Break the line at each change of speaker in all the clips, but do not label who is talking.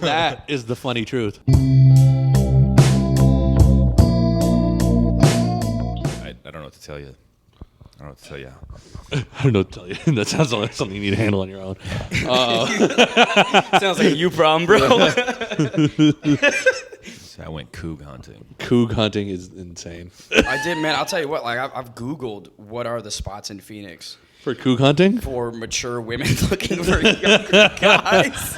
That is the funny truth.
I don't know what to tell you. I don't know what to tell you.
I don't know what to tell you. That sounds like something you need to handle on your own.
Sounds like a you problem, bro.
I went coug hunting.
Coug hunting is insane.
I did, man. I'll tell you what. Like, I've Googled what are the spots in Phoenix
For coug hunting?
for mature women looking for younger guys.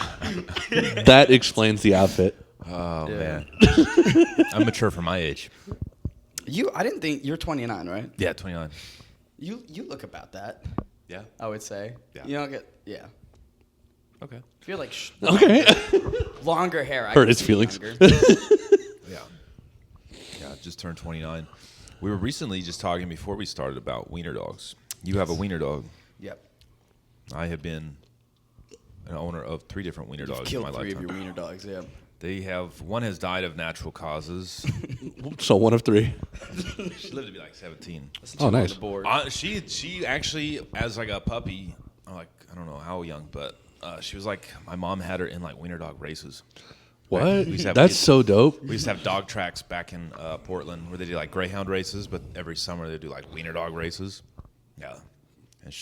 That explains the outfit.
Oh,
Yeah.
man. I'm mature for my age.
I didn't think you're 29, right?
Yeah, 29.
You look about that.
Yeah.
I would say.
Yeah.
You don't get. Yeah.
Okay.
If you're like
Okay.
longer hair, I
Hurt
can
his
see
feelings.
younger.
Yeah. Yeah, just turned 29. We were recently just talking before we started about wiener dogs. You have a wiener dog.
Yep.
I have been an owner of 3 different wiener dogs in
Killed
my
3 of
lifetime.
your wiener dogs. Yeah.
One has died of natural causes.
So 1 of 3.
She lived to be like 17.
Oh, nice.
On the board.
She actually, as like a puppy, I don't know how young, but she was like, my mom had her in like wiener dog races.
What?
We used to have-
That's so dope.
We used to have dog tracks back in Portland where they do like greyhound races, but every summer they do like wiener dog races. Yeah, and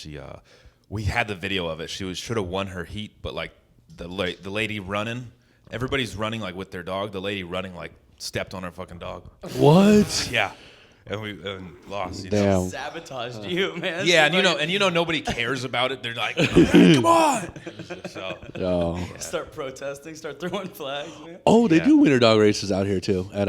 we had the video of it. She should have won her heat, but like the lady running, everybody's running like with their dog. The lady running like stepped on her fucking dog.
What?
Yeah, and we lost. You know?
Damn.
Sabotaged you, man.
Yeah, and you know nobody cares about it. They're like, come on. So,
Oh.
Start protesting, start throwing flags, man.
Oh, they
Yeah.
do wiener dog races out here too. At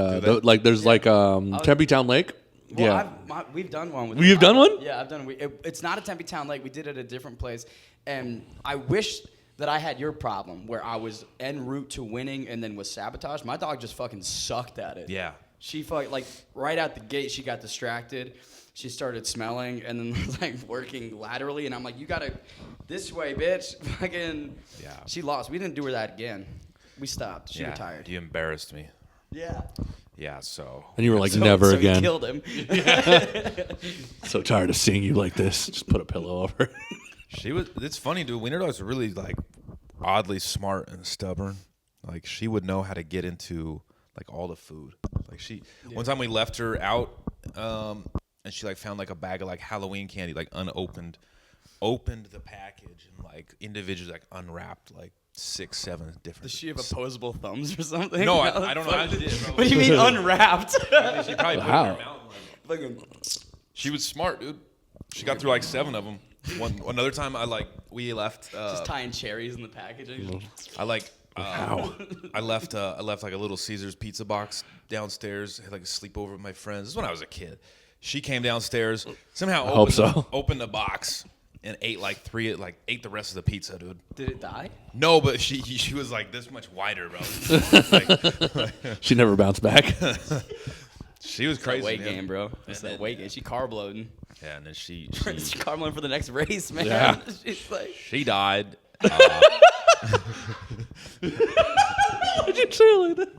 there's like Tempe Town Lake.
Well, we've done one. With
You've done one?
Yeah, I've done. It's not a Tempe Town Lake. We did it at a different place, and I wish that I had your problem where I was en route to winning and then was sabotaged. My dog just fucking sucked at it.
yeah.
She like right out the gate, she got distracted. She started smelling and then was like working laterally, and I'm like, "You gotta this way, bitch!" Fucking.
Yeah.
She lost. We didn't do her that again. We stopped. She retired.
You embarrassed me.
Yeah.
Yeah, so.
And you were like,
So-
never
so
again.
You killed him.
So tired of seeing you like this. Just put a pillow over.
It's funny, dude. Wiener dogs are really like oddly smart and stubborn. Like she would know how to get into like all the food. Like one time we left her out, and she like found like a bag of like Halloween candy, like unopened, opened the package and like individually like unwrapped like 6, 7 different.
Does she have opposable thumbs or something?
No, I don't know how she did it, bro.
What do you mean unwrapped?
She probably put it in
Wow.
her mouth. She was smart, dude. She got through like 7 of them. Another time, we left.
Just tying cherries in the packaging.
I left like a little Caesar's pizza box downstairs. Had like a sleepover with my friends. This is when I was a kid. She came downstairs, somehow opened the box and ate ate the rest of the pizza, dude.
Did it die?
No, but she was like this much wider, bro.
She never bounced back.
She was crazy.
That weight
man.
game, bro. It's that weight game. She carb loading.
Yeah, and then she
She carb loading for the next race, man.
Yeah.
She's like,
she died.
Why'd you say it like that?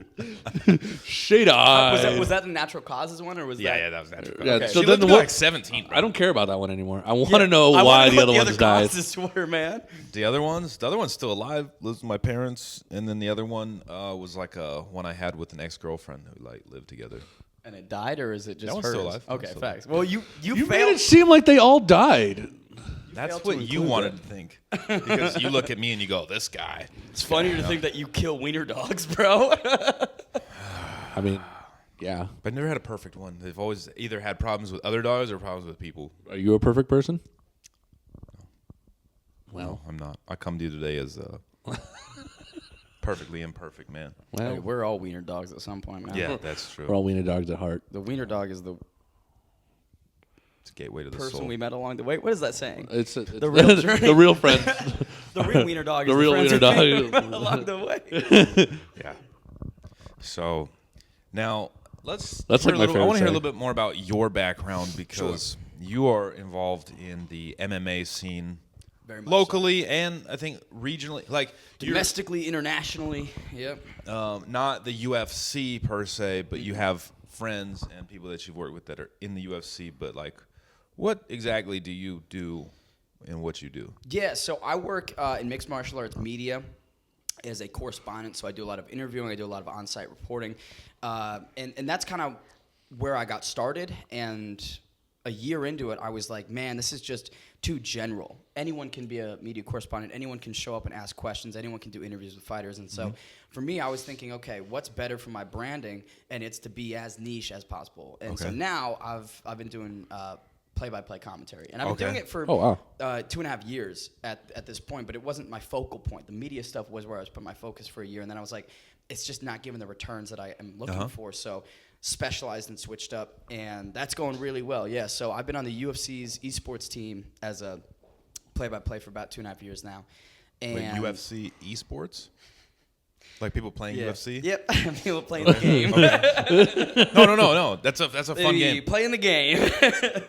She died.
was that the natural causes one or was that?
Yeah, that was natural.
Yeah,
Okay.
so
She
then
lived to be
what?
like 17. Bro.
I don't care about that one anymore. I want to know why the other ones died.
Causes were, man.
The other one's still alive. Lives with my parents, and then the other one was like one I had with an ex-girlfriend who like lived together.
And it died, or is it just
That one's
hers?
still alive.
Okay,
Still
facts. Well, you
You made
failed.
it seem like they all died.
That's
failed
what
to
you
include
wanted
that.
to think because you look at me and you go, "This guy."
It's funnier to think that you kill wiener dogs, bro.
I mean, yeah.
But I've never had a perfect one. They've always either had problems with other dogs or problems with people.
Are you a perfect person?
Well, I'm not. I come to you today as a perfectly imperfect man.
Well,
Hey, we're all wiener dogs at some point, man.
Yeah, that's true.
we're all wiener dogs at heart.
The wiener dog is the
It's a gateway to the
person
soul.
we met along the way. What is that saying?
It's
The real journey.
the real friends.
The real wiener dog is
The real
friends
wiener
we
dog.
met along the way.
Yeah. So now let's
That's
hear
like
a
my
little, I
favorite
want to hear a
saying.
little bit more about your background because you are involved in the MMA scene
Very much
locally and I think regionally. Like you're,
Domestically, internationally. Yep.
not the UFC per se, but you have friends and people that you've worked with that are in the UFC. But like, what exactly do you do in what you do?
Yeah, so I work in mixed martial arts media as a correspondent. So I do a lot of interviewing. I do a lot of on-site reporting. And that's kind of where I got started. And a year into it, I was like, man, this is just too general. Anyone can be a media correspondent. Anyone can show up and ask questions. Anyone can do interviews with fighters. And so for me, I was thinking, okay, what's better for my branding? And it's to be as niche as possible. And so now I've been doing play-by-play commentary. And I've been doing it for 2.5 years at this point, but it wasn't my focal point. The media stuff was where I was putting my focus for a year. And then I was like, it's just not giving the returns that I am looking for. So specialized and switched up, and that's going really well. Yeah, so I've been on the UFC's eSports team as a play-by-play for about 2.5 years now. And
Wait, UFC eSports? Like people playing UFC?
Yep, people playing the game.
No. That's a fun game.
Playing the game.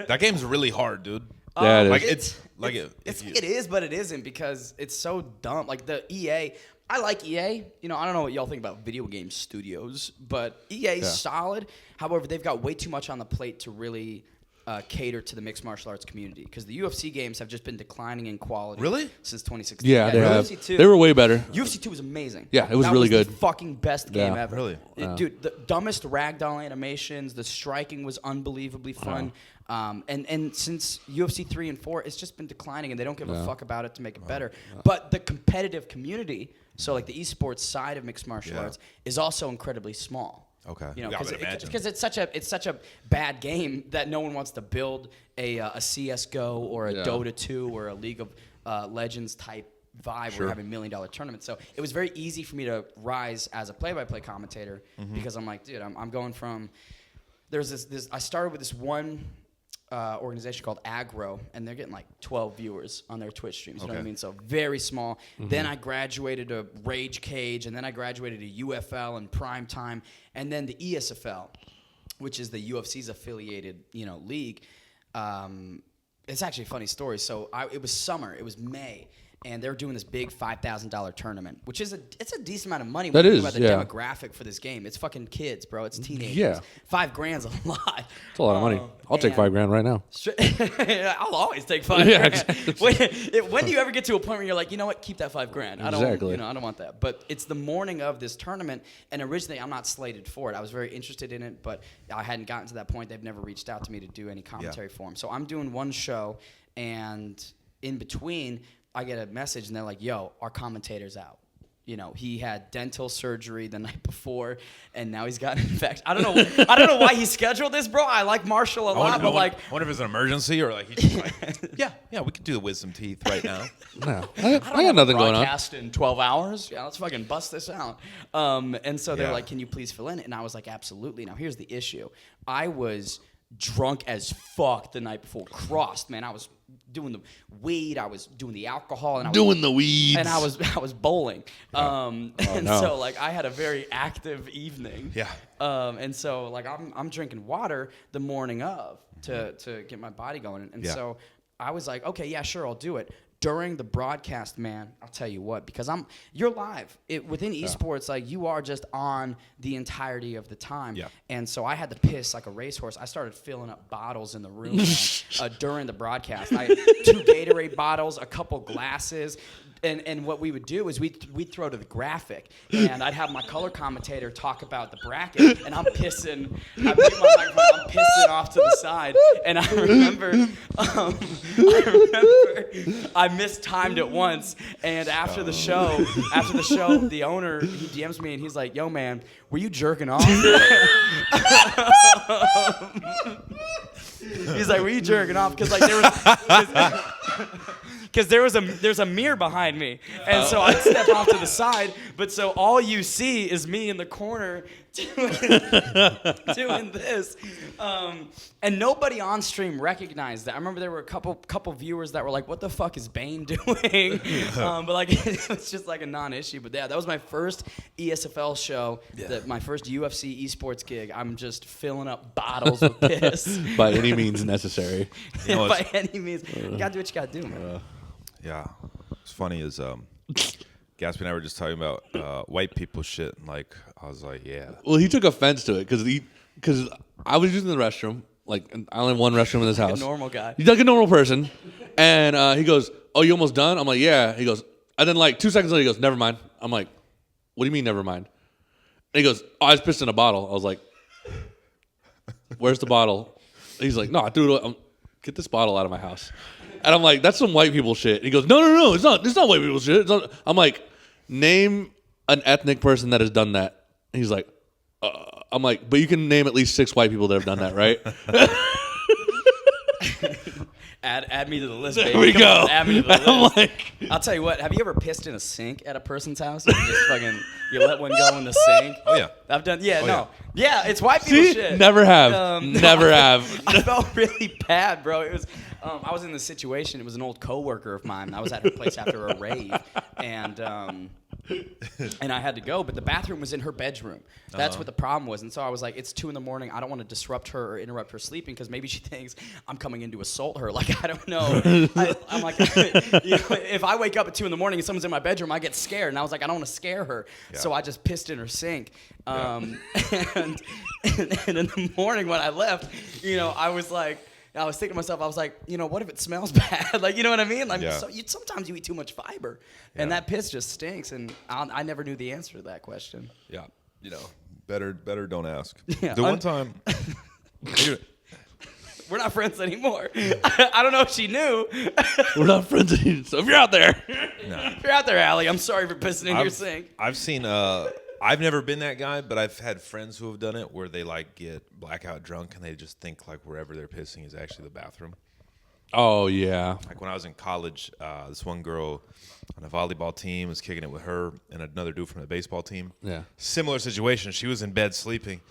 That game's really hard, dude.
Yeah, it is.
Like
It is, but it isn't because it's so dumb. Like the EA, I like EA. You know, I don't know what y'all think about video game studios, but EA's solid. However, they've got way too much on the plate to really cater to the mixed martial arts community because the UFC games have just been declining in quality.
Really?
Since 2016.
Yeah, they have.
UFC 2,
They were way better.
UFC 2 was amazing.
Yeah, it was
that
really
was
good.
The fucking best game ever.
Really?
Dude, the dumbest ragdoll animations, the striking was unbelievably fun. And since UFC 3 and 4, it's just been declining, and they don't give a fuck about it to make it better. But the competitive community, so like the esports side of mixed martial arts, is also incredibly small.
Okay.
You know,
Yeah, I would imagine.
because it's such a bad game that no one wants to build a CS:GO or a Dota 2 or a League of Legends type vibe where you're having $1 million tournaments. So it was very easy for me to rise as a play-by-play commentator because I'm like, dude, I'm going from there's this I started with this one organization called Aggro, and they're getting like 12 viewers on their Twitch streams. You know what I mean? So very small. Then I graduated to Rage Cage, and then I graduated to UFL and Prime Time, and then the ESFL, which is the UFC's affiliated, league. It's actually a funny story. So it was summer. It was May. And they're doing this big $5,000 tournament, which is it's a decent amount of money when you think about the demographic for this game. It's fucking kids, bro. It's teenagers.
Yeah.
$5,000's a lot.
It's a lot of money. I'll take $5,000 right now.
I'll always take $5,000. When do you ever get to a point where you're like, you know what, keep that $5,000? I don't, I don't want that. But it's the morning of this tournament, and originally I'm not slated for it. I was very interested in it, but I hadn't gotten to that point. They've never reached out to me to do any commentary for them. So I'm doing one show, and in between, I get a message, and they're like, yo, our commentator's out. He had dental surgery the night before, and now he's got an infection. I don't know why he scheduled this, bro. I like Marshall a lot, but
I wonder if it's an emergency or like he's just like, yeah, we could do the wisdom teeth right now.
No, I got nothing going on.
Broadcast in 12 hours. Yeah, let's fucking bust this out. And so they're like, can you please fill in? And I was like, absolutely. Now here's the issue. I was drunk as fuck the night before. Crossed, man. I was doing the weed, I was doing the alcohol, and
the weeds,
and I was bowling. So like I had a very active evening.
Yeah.
And so like I'm drinking water the morning of to get my body going, and so I was like, okay, yeah, sure, I'll do it. During the broadcast, man, I'll tell you what, because you're live within esports, like you are just on the entirety of the time. Yeah. And so I had to piss like a racehorse. I started filling up bottles in the room during the broadcast. I had 2 Gatorade bottles, a couple glasses. And what we would do is we'd throw to the graphic, and I'd have my color commentator talk about the bracket, and I'm pissing. I mute my microphone, I'm pissing off to the side, and I remember I mistimed it once, and after the show, the owner, he DMs me, and he's like, "Yo, man, were you jerking off?" He's like, "Were you jerking off?" Because like there was. Because there's a mirror behind me, and so I step off to the side, but so all you see is me in the corner doing this, and nobody on stream recognized that. I remember there were a couple viewers that were like, "What the fuck is Bane doing?" But like it was just like a non-issue. But yeah, that was my first ESFL show, my first UFC esports gig. I'm just filling up bottles with piss
by any means necessary.
By any means, you gotta do what you gotta do, man.
Yeah, what's funny is Gaspy and I were just talking about white people shit. And like I was like, yeah.
Well, he took offense to it because I was using the restroom. Like I only have one restroom in this house.
A normal guy.
He's like a normal person, And he goes, "Oh, you almost done?" I'm like, "Yeah." He goes, and then like 2 seconds later, he goes, "Never mind." I'm like, "What do you mean, never mind?" And he goes, "Oh, I just pissed in a bottle." I was like, "Where's the bottle?" He's like, "No, dude, get this bottle out of my house." And I'm like, "That's some white people shit." And he goes, No, it's not. It's not white people shit. It's not. I'm like, "Name an ethnic person that has done that." And he's like, I'm like, "But you can name at least 6 white people that have done that, right?"
Add me to the list, baby.
There we
Come
go.
on, add me to the list.
I'm like,
I'll tell you what. Have you ever pissed in a sink at a person's house? And you let one go in the sink.
Oh yeah.
I've done. Yeah,
Oh,
no. Yeah, it's white people
see,
shit.
never have, never have.
I felt really bad, bro. It was. I was in this situation. It was an old coworker of mine. I was at her place after a rave, and I had to go, but the bathroom was in her bedroom. That's what the problem was. And so I was like, it's 2 a.m. I don't want to disrupt her or interrupt her sleeping because maybe she thinks I'm coming in to assault her. Like, I don't know. I'm like, if I wake up at 2 a.m. and someone's in my bedroom, I get scared. And I was like, I don't want to scare her. Yeah. So I just pissed in her sink. And in the morning when I left, I was thinking to myself, I was like, what if it smells bad? Like, you know what I mean? Like, sometimes you eat too much fiber, and that piss just stinks. And I never knew the answer to that question.
Yeah, better don't ask.
Yeah,
the one time,
we're not friends anymore. I don't know if she knew.
We're not friends anymore. So if you're out there,
if you're out there, Allie, I'm sorry for pissing in your sink.
I've seen. I've never been that guy, but I've had friends who have done it where they like get blackout drunk and they just think like wherever they're pissing is actually the bathroom.
oh yeah,
Like when I was in college, this one girl on a volleyball team was kicking it with her and another dude from the baseball team.
Yeah.
Similar situation. She was in bed sleeping.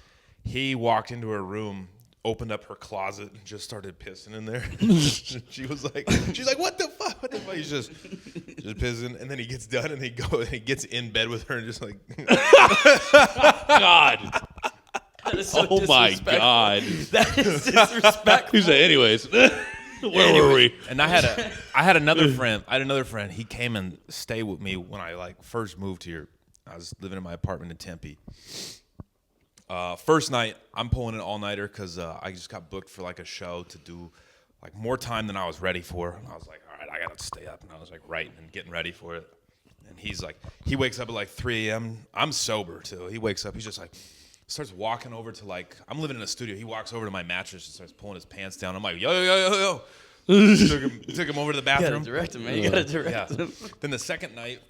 He walked into her room, opened up her closet, and just started pissing in there. She's like, what the fuck? What the fuck? He's just pissing, and then he gets done, and he gets in bed with her, and just like,
God.
That is so
Oh my
disrespectful.
God.
That is disrespectful.
He said, anyways. Where were we?
And I had another friend. He came and stayed with me when I like first moved here. I was living in my apartment in Tempe. First night, I'm pulling an all-nighter because I just got booked for like a show to do like more time than I was ready for. And I was like, all right, I got to stay up. And I was like writing and getting ready for it. And he wakes up at like 3 a.m. I'm sober too. He wakes up, he's just like, starts walking over to like, I'm living in a studio. He walks over to my mattress and starts pulling his pants down. I'm like, yo. Took him over to the bathroom.
You gotta direct him, man. You gotta direct him.
Then the second night,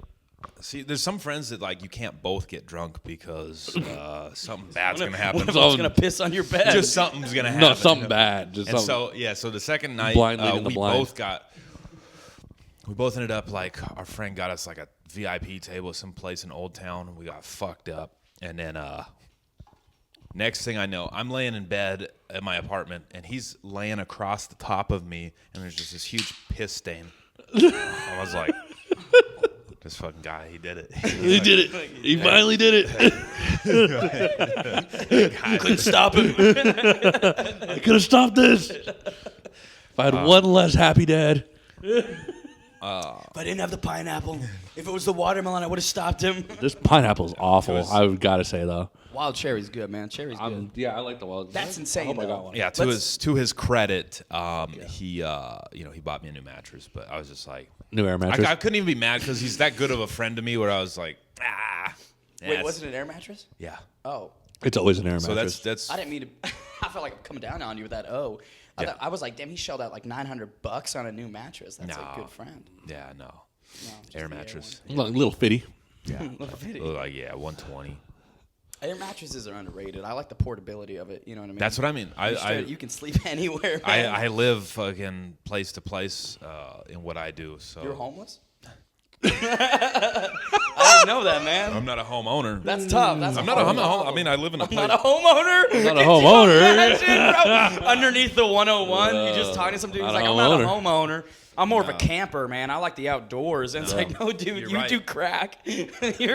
see, there's some friends that like you can't both get drunk because something bad's gonna happen.
What if I was gonna piss on your bed?
Just something's gonna happen.
No, something bad. Just
And
something.
so the second night,
Blind leading the
we
blind.
both ended up like our friend got us like a VIP table someplace in Old Town, and we got fucked up. And then next thing I know, I'm laying in bed at my apartment, and he's laying across the top of me, and there's just this huge piss stain. I was like, this fucking guy, he did it.
He did it. He finally did it.
Couldn't stop him.
I could have stopped this. If I had one less happy dad.
If I didn't have the pineapple, if it was the watermelon, I would have stopped him.
This pineapple's awful. I would gotta say though.
Wild cherry's good, man. Cherry's good.
Yeah, I like the wild.
That's insane.
I hope I
though.
got one.
Yeah, to his credit, he bought me a new mattress, but I was just like,
New air mattress.
I couldn't even be mad because he's that good of a friend to me. Where I was like,
Wait, was it an air mattress?
Yeah.
Oh,
It's always an air mattress.
So that's
I didn't mean to. I felt like I'm coming down on you with that. Oh, I was like, damn, he shelled out like $900 on a new mattress. That's a good friend.
Yeah, no.
Just
Air
the
mattress.
Little fitty.
Yeah.
Little bitty.
Like 120.
Air mattresses are underrated. I like the portability of it. You know what I mean?
That's what I mean.
You can sleep anywhere. Man.
I live fucking place to place in what I do. So
You're homeless? I didn't know that, man.
I'm not a homeowner.
That's tough. That's
I'm not a home. I mean, I live in a
I'm
place.
not a homeowner.
Not a homeowner.
Imagine, bro. Underneath the 101, you just talking to some dude. He's
not
like,
a
I'm not a
homeowner.
homeowner. I'm more of a camper, man. I like the outdoors. And it's like, no, dude,
You're
you
right.
do crack. You're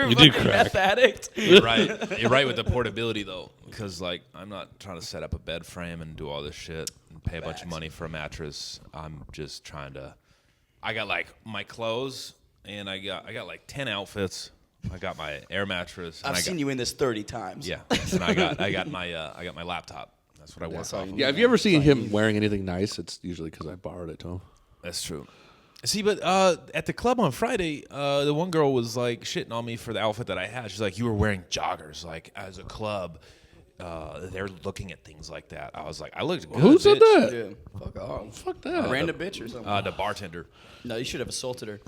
a
You do
fucking
crack.
meth addict.
You're right. You're right with the portability though, because like I'm not trying to set up a bed frame and do all this shit and pay a bunch of money for a mattress. I'm just trying to. I got like my clothes and I got like 10 outfits. I got my air mattress. And
I've seen you in this 30 times.
Yeah, and I got my laptop. That's what I work off.
all
of.
you
Yeah, if you ever seen him wearing anything nice, it's usually because I borrowed it to him.
That's true. See, but at the club on Friday, the one girl was like shitting on me for the outfit that I had. She's like, "You were wearing joggers, like as a club. They're looking at things like that." I was like, "I looked good."
Who said
bitch.
that?
Yeah. Fuck off.
Fuck that.
Random bitch or something.
The bartender.
No, you should have assaulted her.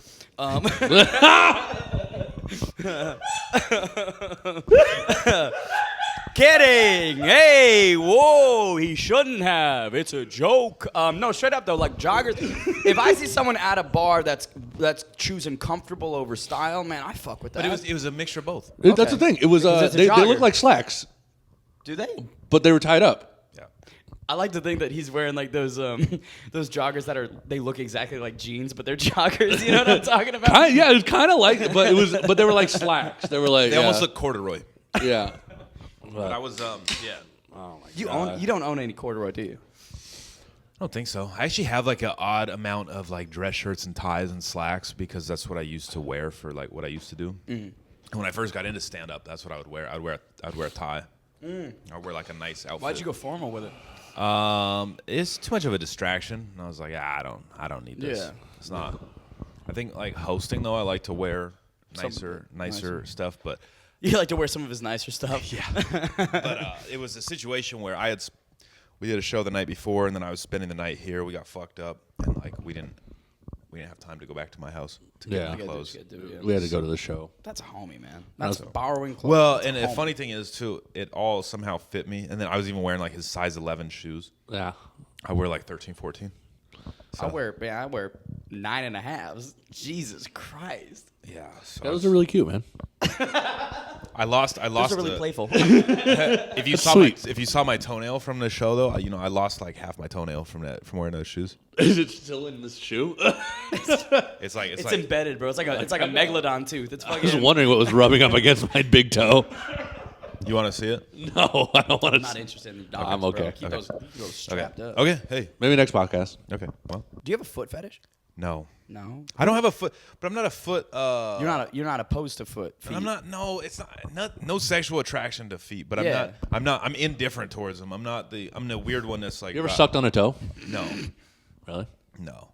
Kidding. Hey, whoa, he shouldn't have. It's a joke. No, straight up though, like joggers. If I see someone at a bar that's choosing comfortable over style, man, I fuck with that.
But it was a mixture of both.
That's the thing. It was
Because it's a
they
jogger.
looked like slacks,
Do they?
but they were tied up.
Yeah.
I like to think that he's wearing like those joggers they look exactly like jeans, but they're joggers. You know what I'm talking about?
Yeah, it was kind of like it, but they were like slacks. They were like
They almost look corduroy.
yeah.
But I was yeah.
Oh my
You
God.
you don't own any corduroy, do you?
I don't think so. I actually have like an odd amount of like dress shirts and ties and slacks because that's what I used to wear for like what I used to do. And when I first got into stand up, that's what I would wear. I'd wear a tie. I'd wear like a nice outfit.
Why'd you go formal with it?
It's too much of a distraction. And I was like, I don't need this.
Yeah.
It's not. I think like hosting though, I like to wear nicer stuff, but
You like to wear some of his nicer stuff.
yeah. But it was a situation where we did a show the night before, and then I was spending the night here. We got fucked up, and like we didn't have time to go back to my house to get
Yeah.
my clothes.
We had to go to the show.
That's a homie, man. That's borrowing clothes.
Well,
That's a
and the
homie.
funny thing is too, it all somehow fit me, and then I was even wearing like his size 11 shoes.
Yeah.
I wear like 13, 14.
I wear 9.5s. Jesus Christ.
Yeah, so
Those are really cute, man.
I lost.
Those are really playful.
If you saw
Sweet.
if you saw my toenail from the show though, I lost like half my toenail from wearing those shoes.
Is it still in this shoe?
It's like
It's embedded, bro. It's like a megalodon tooth. It's
I was
fucking.
wondering what was rubbing up against my big toe.
You want to see it?
No, I don't want
I'm not
to.
interested in dogs.
I'm
Bro.
okay.
Keep those strapped up.
Okay. Hey.
Maybe next podcast.
Okay. Well,
Do you have a foot fetish?
no.
No.
I don't have a foot, but I'm not a foot.
You're not opposed to feet.
I'm not. No, it's not. No sexual attraction to feet, but
Yeah.
I'm not. I'm indifferent towards them. I'm the weird one that's like.
You ever sucked on a toe?
No.
Really?
No.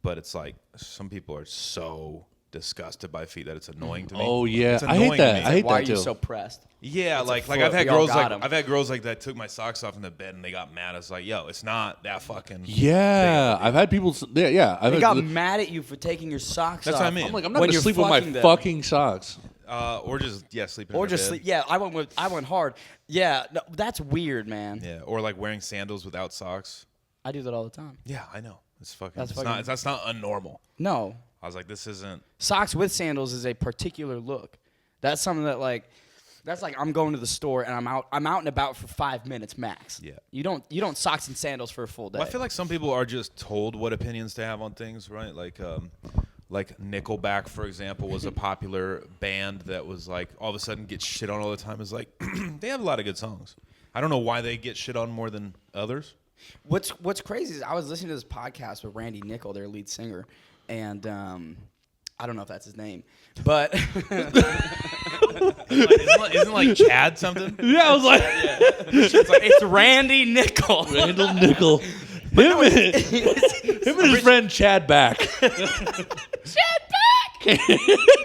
But it's like some people are so disgusted by feet that it's annoying to me.
Oh yeah,
It's
I
annoying
hate
to
that.
me.
I hate
Why are
that
you
too.
so pressed?
Yeah,
It's a
like
foot.
I've had
We all
girls
got
like
'em.
I've had girls like that took my socks off in the bed and they got mad. It's like, yo, it's not that fucking.
Yeah, I've had people. Yeah, I've
They
had,
got mad at you for taking your socks
That's
off.
what I mean.
I'm like, I'm not
When
gonna
you're
sleep with my
fucking them.
fucking socks.
Or just sleeping. in
Or
my
just
bed.
sleep. Yeah, I went hard. Yeah, no, that's weird, man.
Yeah, or like wearing sandals without socks.
I do that all the time.
Yeah, I know. It's fucking.
That's
It's
fucking-
not. That's not unnormal.
No,
I was like, this isn't.
socks with sandals is a particular look. That's something that that's like I'm going to the store and I'm out and about for 5 minutes max.
Yeah.
You don't socks and sandals for a full day.
Well, I feel like some people are just told what opinions to have on things, right? Like Nickelback, for example, was a popular band that was like all of a sudden gets shit on all the time. Is like they have a lot of good songs. I don't know why they get shit on more than others.
What's crazy is I was listening to this podcast with Randy Nickel, their lead singer, and I don't know if that's his name, but
Isn't like Chad something?
Yeah, I was like,
it's Randy Nickel.
Randall Nickel. Him and his friend Chad Back.
Chad Back.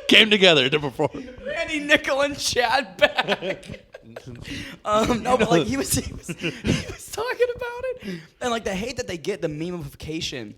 Came together to perform.
Randy Nickel and Chad Back. No, but like he was talking about it, and like the hate that they get, the memeification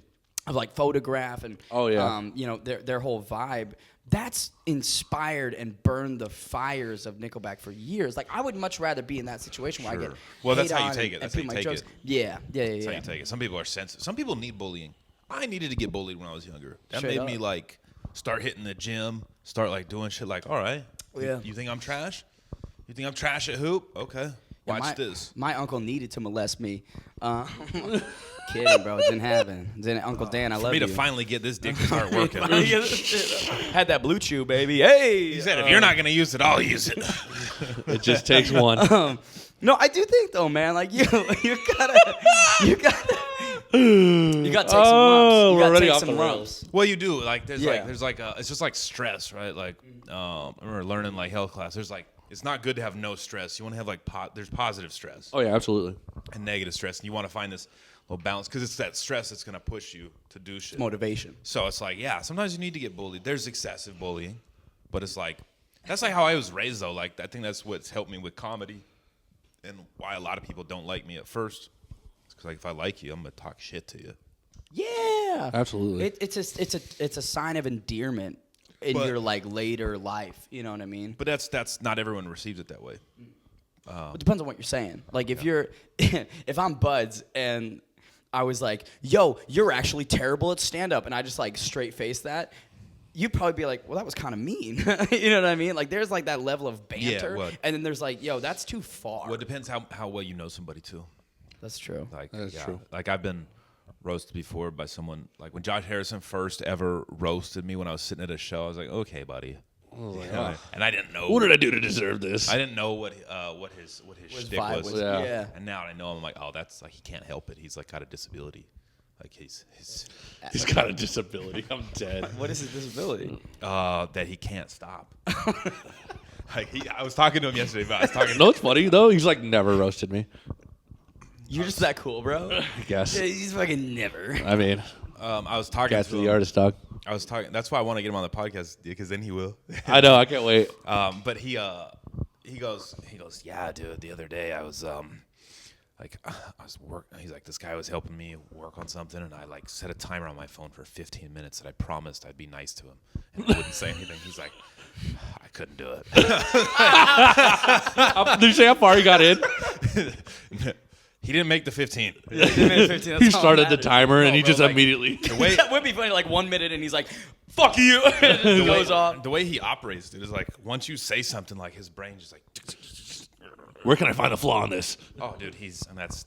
of like Photograph and
Oh, yeah.
Their whole vibe. That's inspired and burned the fires of Nickelback for years. Like I would much rather be in that situation where I
Sure.
get
Well, that's
hate
how you
on
take it.
and
That's how
people
you
make
take
jokes.
it.
Yeah.
That's how you take it. Some people are sensitive. Some people need bullying. I needed to get bullied when I was younger. That
Straight
made me
up.
like start hitting the gym, start like doing shit like, all right,
Yeah.
you think I'm trash? You think I'm trash at hoop? Okay,
Yeah,
watch this.
My uncle needed to molest me. Kidding, bro. It didn't happen. Uncle Dan, I
For
love
me
you.
to finally get this dick to start working.
Had that blue chew, baby. Hey.
He said, if you're not gonna use it, I'll use it.
It just takes one.
No, I do think though, man. Like you gotta take some lumps.
Oh,
You
we're
gotta
already
take
off
some
the
lumps.
rails.
Well, you do. Like there's
Yeah.
it's just like stress, right? Like I remember learning like health class. There's like it's not good to have no stress. You want to have like there's positive stress
Oh yeah, absolutely.
and negative stress, and you want to find this balance because it's that stress that's gonna push you to do shit.
Motivation.
So it's like, yeah, sometimes you need to get bullied. There's excessive bullying, but it's like that's like how I was raised though. Like I think that's what's helped me with comedy, and why a lot of people don't like me at first. It's because like if I like you, I'm gonna talk shit to you.
Yeah,
Absolutely.
It's a sign of endearment in your like later life. You know what I mean?
But that's not everyone receives it that way.
It depends on what you're saying. Like if you're, if I'm Buds and I was like, "Yo, you're actually terrible at stand up," and I just like straight face that, you'd probably be like, "Well, that was kind of mean." You know what I mean? Like there's like that level of banter, and then there's like, "Yo, that's too far."
Well, it depends how well you know somebody too.
That's true.
Like
That's true.
Like I've been roasted before by someone. Like when Josh Harrison first ever roasted me when I was sitting at a show, I was like, "Okay, buddy." And I didn't know
What did I do to deserve this?
I didn't know what his shtick was.
Yeah.
And now I know I'm like, oh, that's like he can't help it. He's like got a disability. Like he's
He's got a disability. I'm dead.
What is his disability?
that he can't stop. Like I was talking to him yesterday, but I was talking.
No, it's funny though. He's like never roasted me.
You're just that cool, bro.
I guess.
He's fucking never.
I mean,
I was talking
guys
to
for
him.
the artist dog.
I was talking. That's why I want to get him on the podcast because then he will.
I know. I can't wait.
But he goes, yeah, dude. The other day I was working. He's like, this guy was helping me work on something, and I like set a timer on my phone for 15 minutes, and I promised I'd be nice to him and I wouldn't say anything. He's like, I couldn't do it.
Did you say how far he got in?
He didn't make the 15.
He started the timer and he just immediately.
That would be funny. Like 1 minute, and he's like, "Fuck you," and it goes off.
The way he operates, dude, is like once you say something, like his brain just like.
Where can I find a flaw in this?
Oh, dude,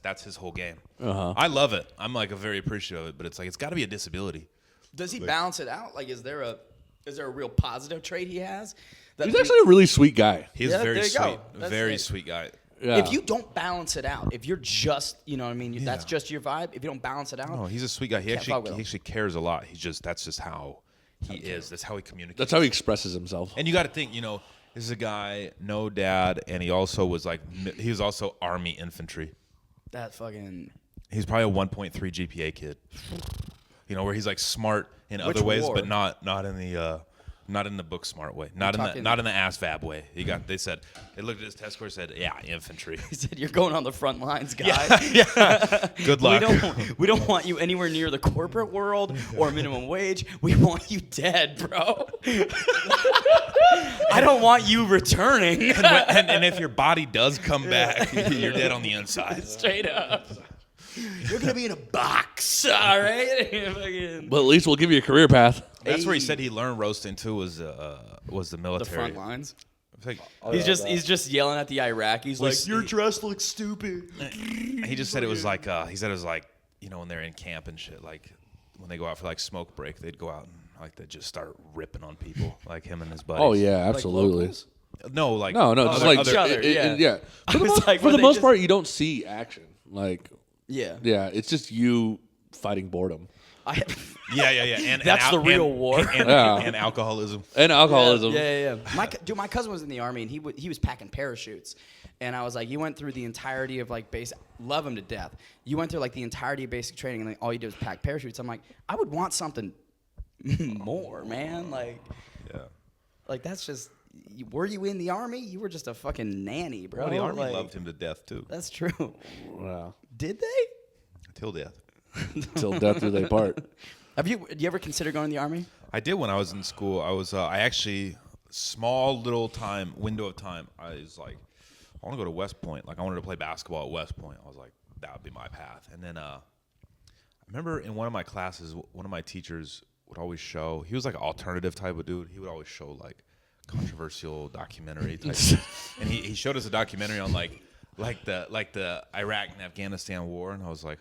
that's his whole game. I love it. I'm like a very appreciative of it, but it's like it's got to be a disability.
Does he balance it out? Like, is there a real positive trait he has?
He's actually a really sweet guy.
He's
Yeah,
very
there you
sweet,
go. That's
very
it.
sweet guy.
Yeah.
If you don't balance it out, if you're just, you know what I mean, that's just your vibe. If you don't balance it out,
No, he's a sweet guy. He
Can't fuck with him.
actually cares a lot. That's just how he is. That's how he communicates.
That's how he expresses himself.
And you got to think, this is a guy, no dad, and he also was he was also Army infantry.
that fucking.
He's probably a 1.3 GPA kid. Where he's like smart in
Which
other ways,
war?
but not in the book smart way. Not in the ass fab way. They looked at his test score and said, yeah, infantry.
He said, "You're going on the front lines, guy.
Yeah. Good luck.
We don't want you anywhere near the corporate world or minimum wage. We want you dead, bro. I don't want you returning."
and if your body does come back, you're dead on the inside.
Straight up. You're gonna be in a box, all right? Fucking-
But at least we'll give you a career path.
That's where he said he learned roasting too. Was the
the
military.
front lines.
It's like-
He's just yelling at the Iraqis like, "Your dress looks stupid."
he just said it was like when they're in camp and shit, like when they go out for like smoke break, they'd go out and like they just start ripping on people, like him and his buddies.
Oh yeah, absolutely.
No,
no, just like
each other, yeah.
For the
was
most,
like,
for
when
the
they
most
just-
part, you don't see action. Like,
Yeah.
it's just you fighting boredom
Yeah. And
That's the real war.
And alcoholism.
and alcoholism.
Yeah. My cousin was in the Army, and he was packing parachutes. And I was like, you went through the entirety of like basic, love him to death. You went through like the entirety of basic training, and like, all you did was pack parachutes. I'm like, I would want something more, man. Like that's just. Were you in the Army? You were just a fucking nanny, bro.
Well, the Army
Like,
loved him to death too.
That's true.
Wow.
Did they?
Till death.
Till death do they part.
Do you ever consider going to the Army?
I did when I was in school. I actually small little window of time. I was like, I want to go to West Point. Like I wanted to play basketball at West Point. I was like, that would be my path. And then I remember in one of my classes, one of my teachers would always show. He was like an alternative type of dude. He would always show like controversial documentary type stuff. And he showed us a documentary on like the Iraq and Afghanistan war, and I was like,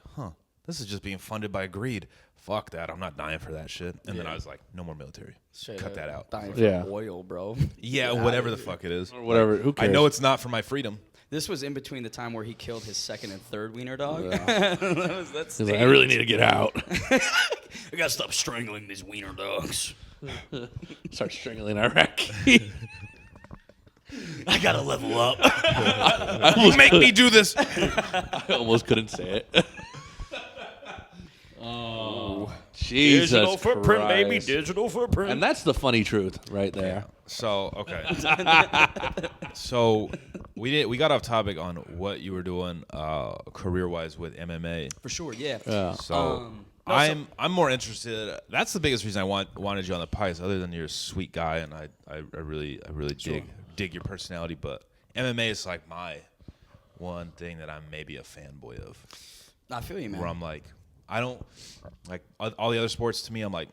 this is just being funded by greed. Fuck that, I'm not dying for that shit. And then I was like, no more military. Cut that out.
Dying for oil, bro.
Yeah, whatever the fuck it is.
Or whatever. Who cares?
I know it's not for my freedom.
This was in between the time where he killed his second and third wiener dog. That's
He's like, I really need to get out.
I gotta stop strangling these wiener dogs.
Start strangling Iraqi.
I gotta level up.
You make me do this.
I almost couldn't say it. Jesus
Digital footprint,
Christ.
baby. Digital footprint.
And that's the funny truth right there.
So okay. So we got off topic on what you were doing career wise with MMA.
For sure, yeah.
So I'm more interested. That's the biggest reason I wanted you on the podcast, other than you're a sweet guy and I really dig your personality. But MMA is like my one thing that I'm maybe a fanboy of.
I feel you, man.
Where I'm like, I don't like all the other sports. To me, I'm like,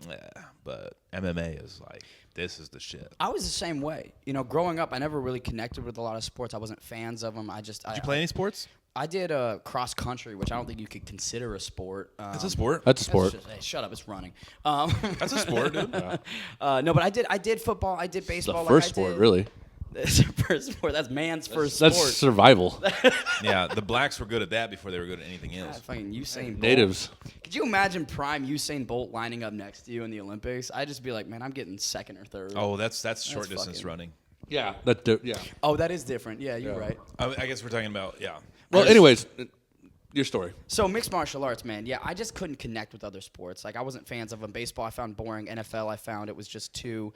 but MMA is like, this is the shit.
I was the same way. You know, growing up, I never really connected with a lot of sports. I wasn't fans of them. Did
you play any sports?
I did cross country, which I don't think you could consider a sport.
It's a sport.
That's a sport.
Hey, shut up! It's running.
That's a sport, dude.
No, but I did football. I did
The
baseball.
first sport, really.
It's the first sport. That's man's first
That's
sport.
survival.
Yeah, the blacks were good at that before they were good at anything else.
God, fucking Usain Bolt.
Natives.
Could you imagine prime Usain Bolt lining up next to you in the Olympics? I'd just be like, man, I'm getting second or third.
Oh, that's short distance
fucking-
running.
Yeah. Yeah.
Oh, that is different. Yeah, you're right.
I guess we're talking about
Well, anyways, your story.
So mixed martial arts, man. Yeah, I just couldn't connect with other sports. Like I wasn't fans of them. Baseball, I found boring. NFL, I found it was just too.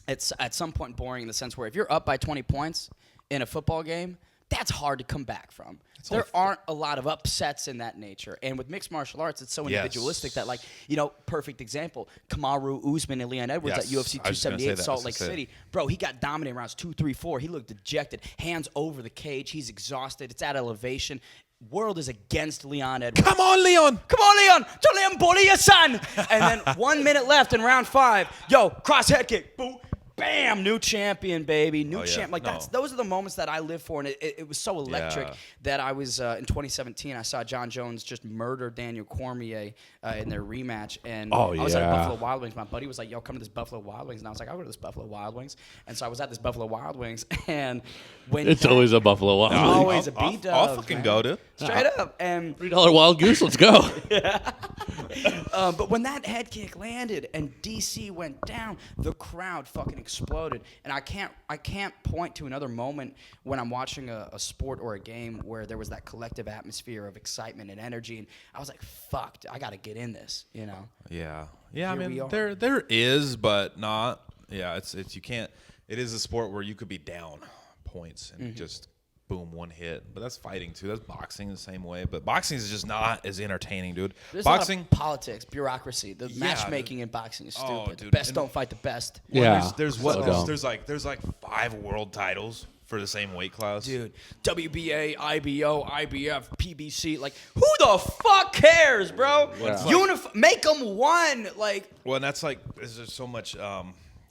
It's at some point boring in the sense where if you're up by 20 points in a football game, that's hard to come back from. There aren't a lot of upsets in that nature. And with mixed martial arts, it's so individualistic that, like, you know, perfect example, Kamaru Usman and Leon Edwards at UFC 278 Salt Lake City. Bro, he got dominated rounds 2, 3, 4. He looked dejected. Hands over the cage. He's exhausted. It's at elevation. World is against Leon Edwards.
Come on, Leon!
Come on, Leon! Don't let him bully your son! And then 1 minute left in round 5. Yo, cross head kick. Boom. Bam! New champion, baby. New champ. Like those are the moments that I live for, and it was so electric that I was in 2017. I saw John Jones just murder Daniel Cormier in their rematch, and I was at Buffalo Wild Wings. My buddy was like, "Yo, come to this Buffalo Wild Wings," and I was like, "I'll go to this Buffalo Wild Wings." And so I was at this Buffalo Wild Wings, and when
It's always a Buffalo Wild Wings.
always a B-dub.
I'll fucking go, dude.
Straight up, and
$3 wild goose. Let's go.
but when that head kick landed and DC went down, the crowd fucking exploded. And I can't point to another moment when I'm watching a sport or a game where there was that collective atmosphere of excitement and energy. And I was like, fuck, I got to get in this, you know?
Yeah.
Here
I
we
mean,
are.
there is, but not. Yeah, it's you can't. It is a sport where you could be down points and just boom, one hit. But that's fighting too. That's boxing the same way. But boxing is just not as entertaining, dude.
There's
Boxing,
a lot of politics, bureaucracy. The matchmaking in boxing is stupid. The
dude,
best
and-
don't fight the best.
Yeah.
there's
So dumb.
there's like 5 world titles for the same weight class.
Dude, WBA, IBO, IBF, PBC, like, who the fuck cares, bro?
Yeah.
Make them one, like.
Well, and that's like there's just so much.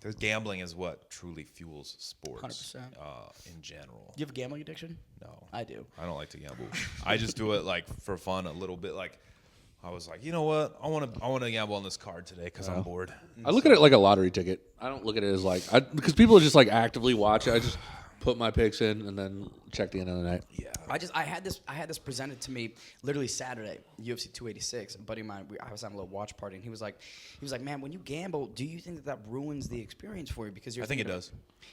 There's gambling is what truly fuels sports
100%.
In general.
Do you have a gambling addiction?
No,
I do.
I don't like to gamble. I just do it like for fun, a little bit. Like I was like, you know what? I want to gamble on this card today because I'm bored.
I look at it like a lottery ticket. I don't look at it as like because people just like actively watch it. I just put my picks in and then check the end of the night.
Yeah.
I had this presented to me literally Saturday, UFC 286. A buddy of mine, I was on a little watch party, and he was like, man, when you gamble, do you think that ruins the experience for you? Because
I think it does.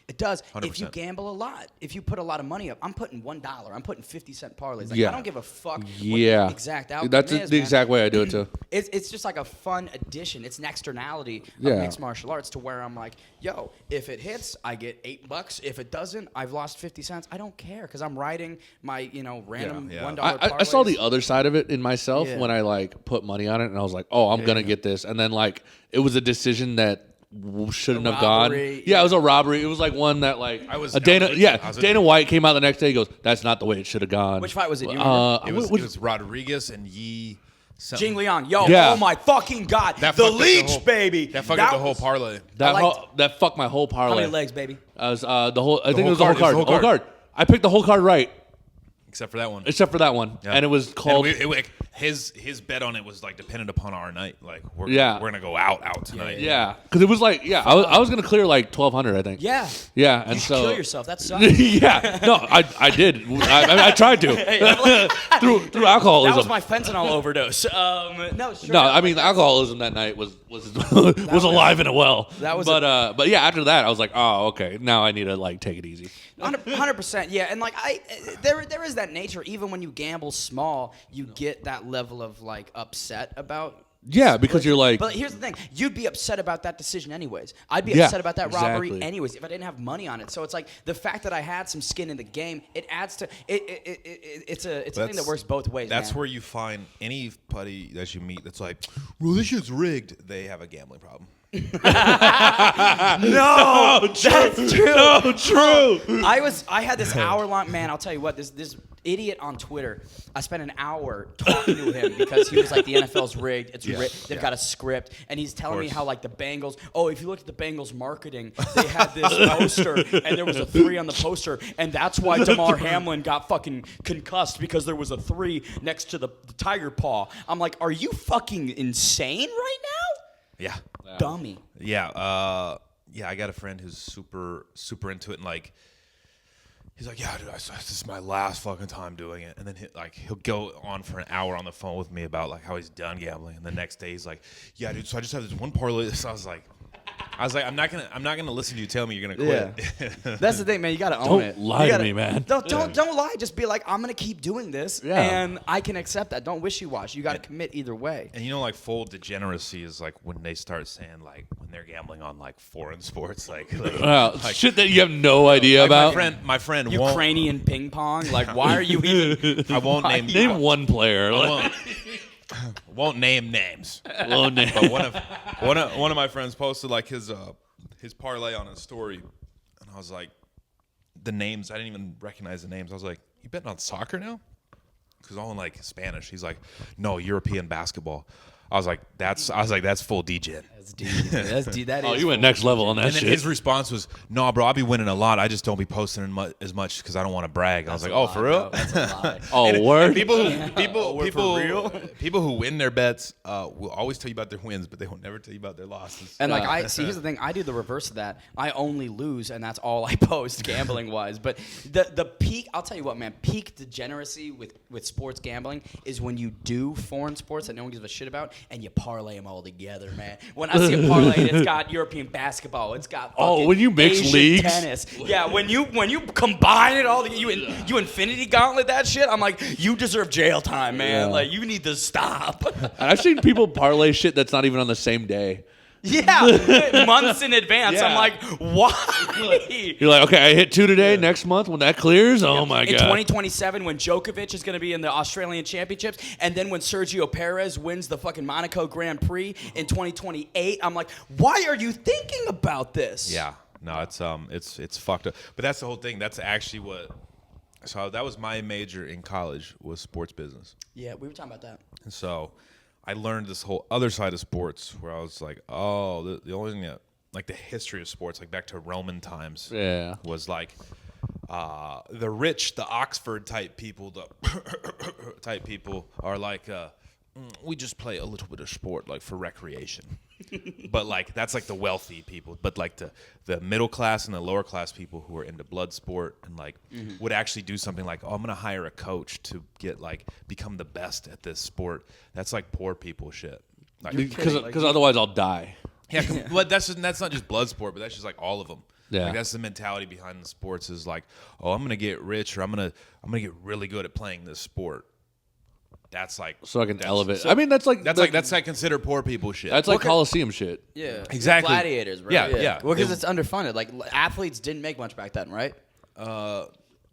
It does.
100%.
If you gamble a lot, if you put a lot of money up, I'm putting $1. I'm putting 50-cent parlays. Like,
Yeah.
I don't give a fuck.
Yeah.
What the exact outcome
That's
is,
the
man.
exact way I do it too.
It's just like a fun addition. It's an externality of
Yeah.
mixed martial arts to where I'm like, yo, if it hits, I get $8. If it doesn't, I've lost 50 cents. I don't care because I'm riding my random $1
I saw the
parlays.
other side of it in myself
Yeah.
when I like put money on it, and I was like, "Oh, I'm gonna get this," and then like it was a decision that shouldn't
A
have gone.
robbery,
Yeah, it was a robbery. It was like one that like
I was
Dana.
with
Yeah,
you. I was with
Dana
you.
White came out the next day. He goes, "That's not the way it should have gone."
Which fight was it? You remember?
It was Rodriguez and Yi.
Jing Liang. Yo,
Yeah.
oh my fucking God.
That
The
fucked up the
leech,
whole-
baby.
That fucked up the whole
was-
parlay.
that
I liked-
that fucked my whole parlay.
How many legs, baby?
I was the whole. I think it
whole
was the whole
card. It was
card.
the whole
The whole
card.
card. I picked the whole card right,
Except for that one.
except for that one,
Yeah.
and it was called.
His bet on it was like dependent upon our night. Like we're gonna go out tonight.
Yeah, because it was like I was gonna clear like 1,200, I think.
Yeah.
Yeah, and
You
so
kill yourself. That sucks.
yeah, no, I did. I tried to through
That
alcoholism.
was my fentanyl overdose. No, straight
No,
up,
I mean the alcoholism that night was was alive in a well.
That was
but yeah, after that, I was like, oh, okay, now I need to like take it easy.
100%, yeah, and like there is that nature. Even when you gamble small, you get that level of like upset about.
Yeah, because you're like.
But here's the thing: you'd be upset about that decision anyways. I'd be
Yeah,
upset about that robbery
exactly.
anyways if I didn't have money on it. So it's like the fact that I had some skin in the game. It adds to it. It's a thing that works both ways.
That's
man.
where you find anybody that you meet that's like, well, this shit's rigged. They have a gambling problem.
No, that's true.
No, true.
I had this hour-long, man, I'll tell you what, this idiot on Twitter, I spent an hour talking to him because he was like, the NFL's rigged, it's rigged, they've got a script, and he's telling me how like the Bengals, if you look at the Bengals marketing, they had this poster, and there was a 3 on the poster, and that's why Damar Hamlin got fucking concussed, because there was a 3 next to the tiger paw. I'm like, are you fucking insane right now?
Yeah.
Dummy.
Yeah. I got a friend who's super super into it, and like he's like, yeah, dude, this is my last fucking time doing it. And then he'll go on for an hour on the phone with me about like how he's done gambling, and the next day he's like, yeah, dude, so I just have this one parlay. So I was like, I'm not gonna listen to you tell me you're gonna quit.
Yeah. That's the thing, man. You gotta own it.
Don't lie
to
to me, man.
Don't lie. Just be like, I'm gonna keep doing this, and I can accept that. Don't wishy-washy. You gotta commit either way.
And like full degeneracy is like when they start saying like when they're gambling on like foreign sports, like
shit that you have no idea about.
My friend
Ukrainian ping pong. Like, why are you even?
I won't
name one player.
Won't name names.
Won't name.
But one of my friends posted like his parlay on his story, and I was like, the names, I didn't even recognize the names. I was like, you betting on soccer now? Because all in like Spanish. He's like, no, European basketball. I was like, that's full degen.
That is.
You went next level on that
And then
shit.
his response was, no, bro, I'll be winning a lot. I just don't be posting as much because I don't want to brag. I was like, oh, for real?
That's a lie.
Oh, word.
People who win their bets will always tell you about their wins, but they will never tell you about their losses.
And like here's the thing, I do the reverse of that. I only lose, and that's all I post gambling wise. But the peak, I'll tell you what, man, peak degeneracy with sports gambling is when you do foreign sports that no one gives a shit about, and you parlay them all together, man. When I see a parlay, it's got European basketball, it's got
when you mix
Asian
leagues,
tennis. Yeah, when you combine it all, you infinity gauntlet that shit. I'm like, you deserve jail time, man.
Yeah.
Like, you need to stop.
I've seen people parlay shit that's not even on the same day.
Yeah, months in advance.
Yeah.
I'm like, why?
You're like, okay, I hit 2 today. Next month, when that clears, oh my
In
god.
2027, when Djokovic is going to be in the Australian Championships, and then when Sergio Perez wins the fucking Monaco Grand Prix in 2028, I'm like, why are you thinking about this?
Yeah, no, it's fucked up. But that's the whole thing. That's actually what. So that was my major in college, was sports business.
Yeah, we were talking about that.
And so I learned this whole other side of sports where I was like, oh, the only thing that, like the history of sports, like back to Roman times, was like the rich, the Oxford type people, the type people are like, we just play a little bit of sport like for recreation. But like that's like the wealthy people. But like the middle class and the lower class people who are into blood sport and like would actually do something like, oh, I'm gonna hire a coach to get like become the best at this sport. That's like poor people shit. Like,
Because otherwise I'll die.
yeah, but that's not just blood sport, but that's just like all of them.
Yeah.
Like that's the mentality behind the sports is like, oh, I'm gonna get rich or I'm gonna get really good at playing this sport. That's like
So I can elevate. I mean, that's like
considered poor people shit.
That's like Coliseum shit.
Yeah,
Exactly.
Gladiators, bro.
Yeah.
Well, because it's underfunded. Like, athletes didn't make much back then, right?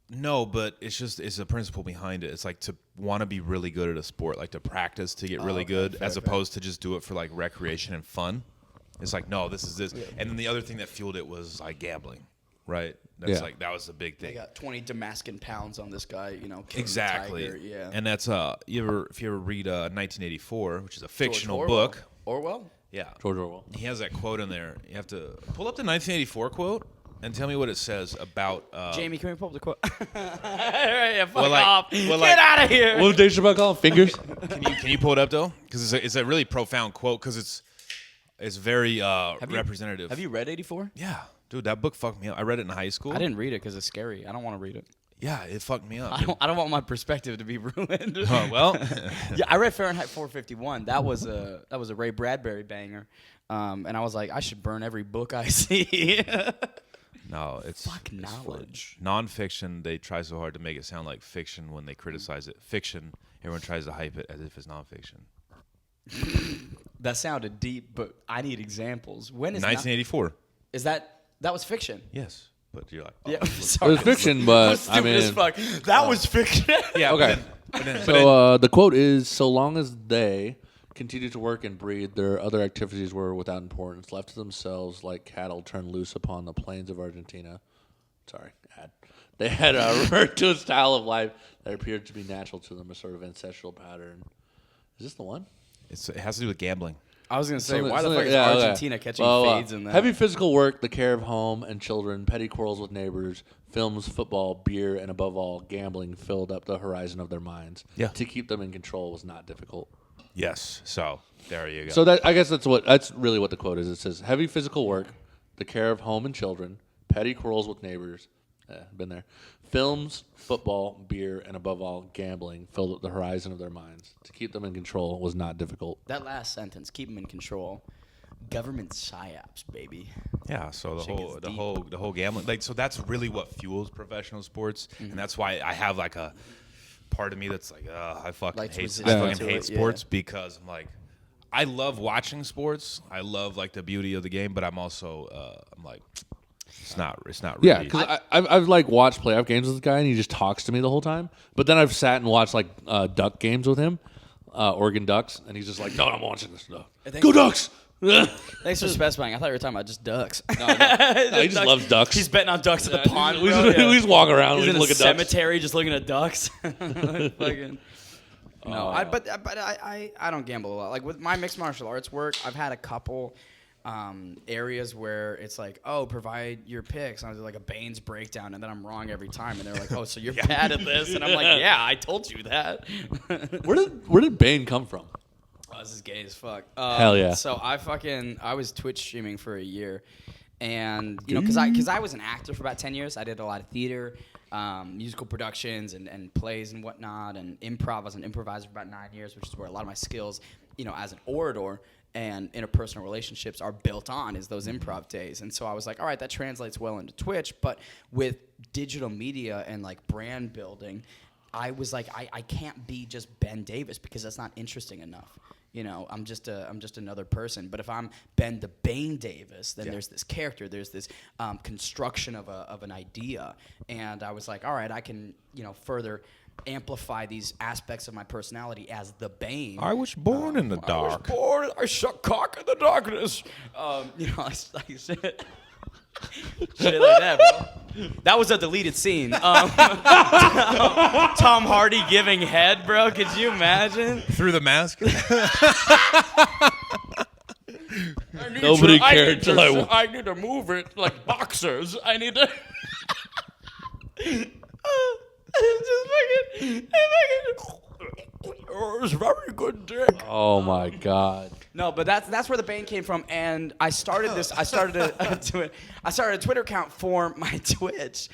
No, but it's a principle behind it. It's like to want to be really good at a sport, like to practice to get really good, as opposed to just do it for like recreation and fun. It's like, no, this is this. Yeah. And then the other thing that fueled it was like gambling, right? That's like, that was the big thing.
They got 20 Damascus pounds on this guy,
Exactly.
Tiger, yeah.
And that's if you ever read 1984, which is a fictional
George
book.
Orwell?
Yeah.
George Orwell.
He has that quote in there. You have to pull up the 1984 quote and tell me what it says about.
Jamie, can we pull up the quote? Yeah, fuck
Well, like-
off.
well,
Get
like-
out of here.
What did Dave Chappelle call them? Fingers?
Can you pull it up though? Because it's a really profound quote. Because it's very representative.
Have you read 84?
Yeah, dude, that book fucked me up. I read it in high school.
I didn't read it because it's scary. I don't want to read it.
Yeah, it fucked me up.
I don't want my perspective to be ruined.
Oh, well,
Yeah, I read Fahrenheit 451. That was a Ray Bradbury banger. And I was like, I should burn every book I see.
No, it's
Fuck knowledge.
Nonfiction, they try so hard to make it sound like fiction when they criticize it. Fiction, everyone tries to hype it as if it's nonfiction.
That sounded deep, but I need examples. When is
1984.
Is that was fiction?
Yes, but you're like, oh,
Yeah,
It
sorry.
was fiction, but
Stupid
I mean,
as fuck. That was fiction.
yeah.
okay. So the quote is: "So long as they continue to work and breed, their other activities were without importance, left to themselves like cattle turned loose upon the plains of Argentina." Sorry, they had referred to a style of life that appeared to be natural to them, a sort of ancestral pattern. Is this the one?
It has to do with gambling.
I was gonna say,
Something-
why the fuck
something-
is
yeah, okay.
Argentina catching
Well,
fades in that?
Heavy physical work, the care of home and children, petty quarrels with neighbors, films, football, beer, and above all, gambling filled up the horizon of their minds.
Yeah.
To keep them in control was not difficult.
Yes. So there you go.
So I guess that's really what the quote is. It says heavy physical work, the care of home and children, petty quarrels with neighbors, been there, films, football, beer, and above all, gambling filled up the horizon of their minds. To keep them in control was not difficult.
That last sentence, keep them in control. Government psyops, baby.
Yeah, so
Shit gets
the whole gambling, like, so that's really what fuels professional sports, and that's why I have like a part of me that's like, I fucking
Likes
hate
resistance to it,
sports because I'm like, I love watching sports, I love like the beauty of the game, but I'm also I'm like, it's not really.
Yeah, because I've like watched playoff games with this guy, and he just talks to me the whole time. But then I've sat and watched like Duck games with him, Oregon Ducks, and he's just like, "No, I'm watching this stuff. Go Ducks!"
Thanks for specifying. I thought you were talking about just ducks.
No, he just loves ducks.
He's betting on ducks at the pond.
We
bro.
just,
Yeah.
we just walk around.
He's
We
in
look
a
at ducks.
cemetery just looking at ducks. Fucking. No, I don't gamble a lot. Like with my mixed martial arts work, I've had a couple areas where it's like, oh, provide your picks. And I do like a Bane's breakdown, and then I'm wrong every time. And they're like, oh, so you're bad at this? And I'm like, yeah, I told you that.
Where did Bane come from?
Oh, this is gay as fuck.
Hell yeah.
So I was Twitch streaming for a year, and you know, because I was an actor for about 10 years. I did a lot of theater, musical productions, and plays and whatnot, and improv. I was an improviser for about 9 years, which is where a lot of my skills, you know, as an orator and interpersonal relationships are built on, is those improv days. And so I was like, all right, that translates well into Twitch, but with digital media and like brand building, I was like, I can't be just Ben Davis because that's not interesting enough. You know, I'm just another person. But if I'm Ben the Bane Davis, then there's this character, there's this construction of an idea, and I was like, all right, I can, you know, further amplify these aspects of my personality as the Bane.
I was born in the dark.
I suck cock in the darkness. You know, like shit. Shit like that, bro. That was a deleted scene. Tom Hardy giving head, bro. Could you imagine?
Through the mask.
Nobody cared till
I need to move it like boxers. I need to. It was very good dick.
Oh my god.
No, but that's where the Bane came from, and I started this. I started a Twitter account for my Twitch,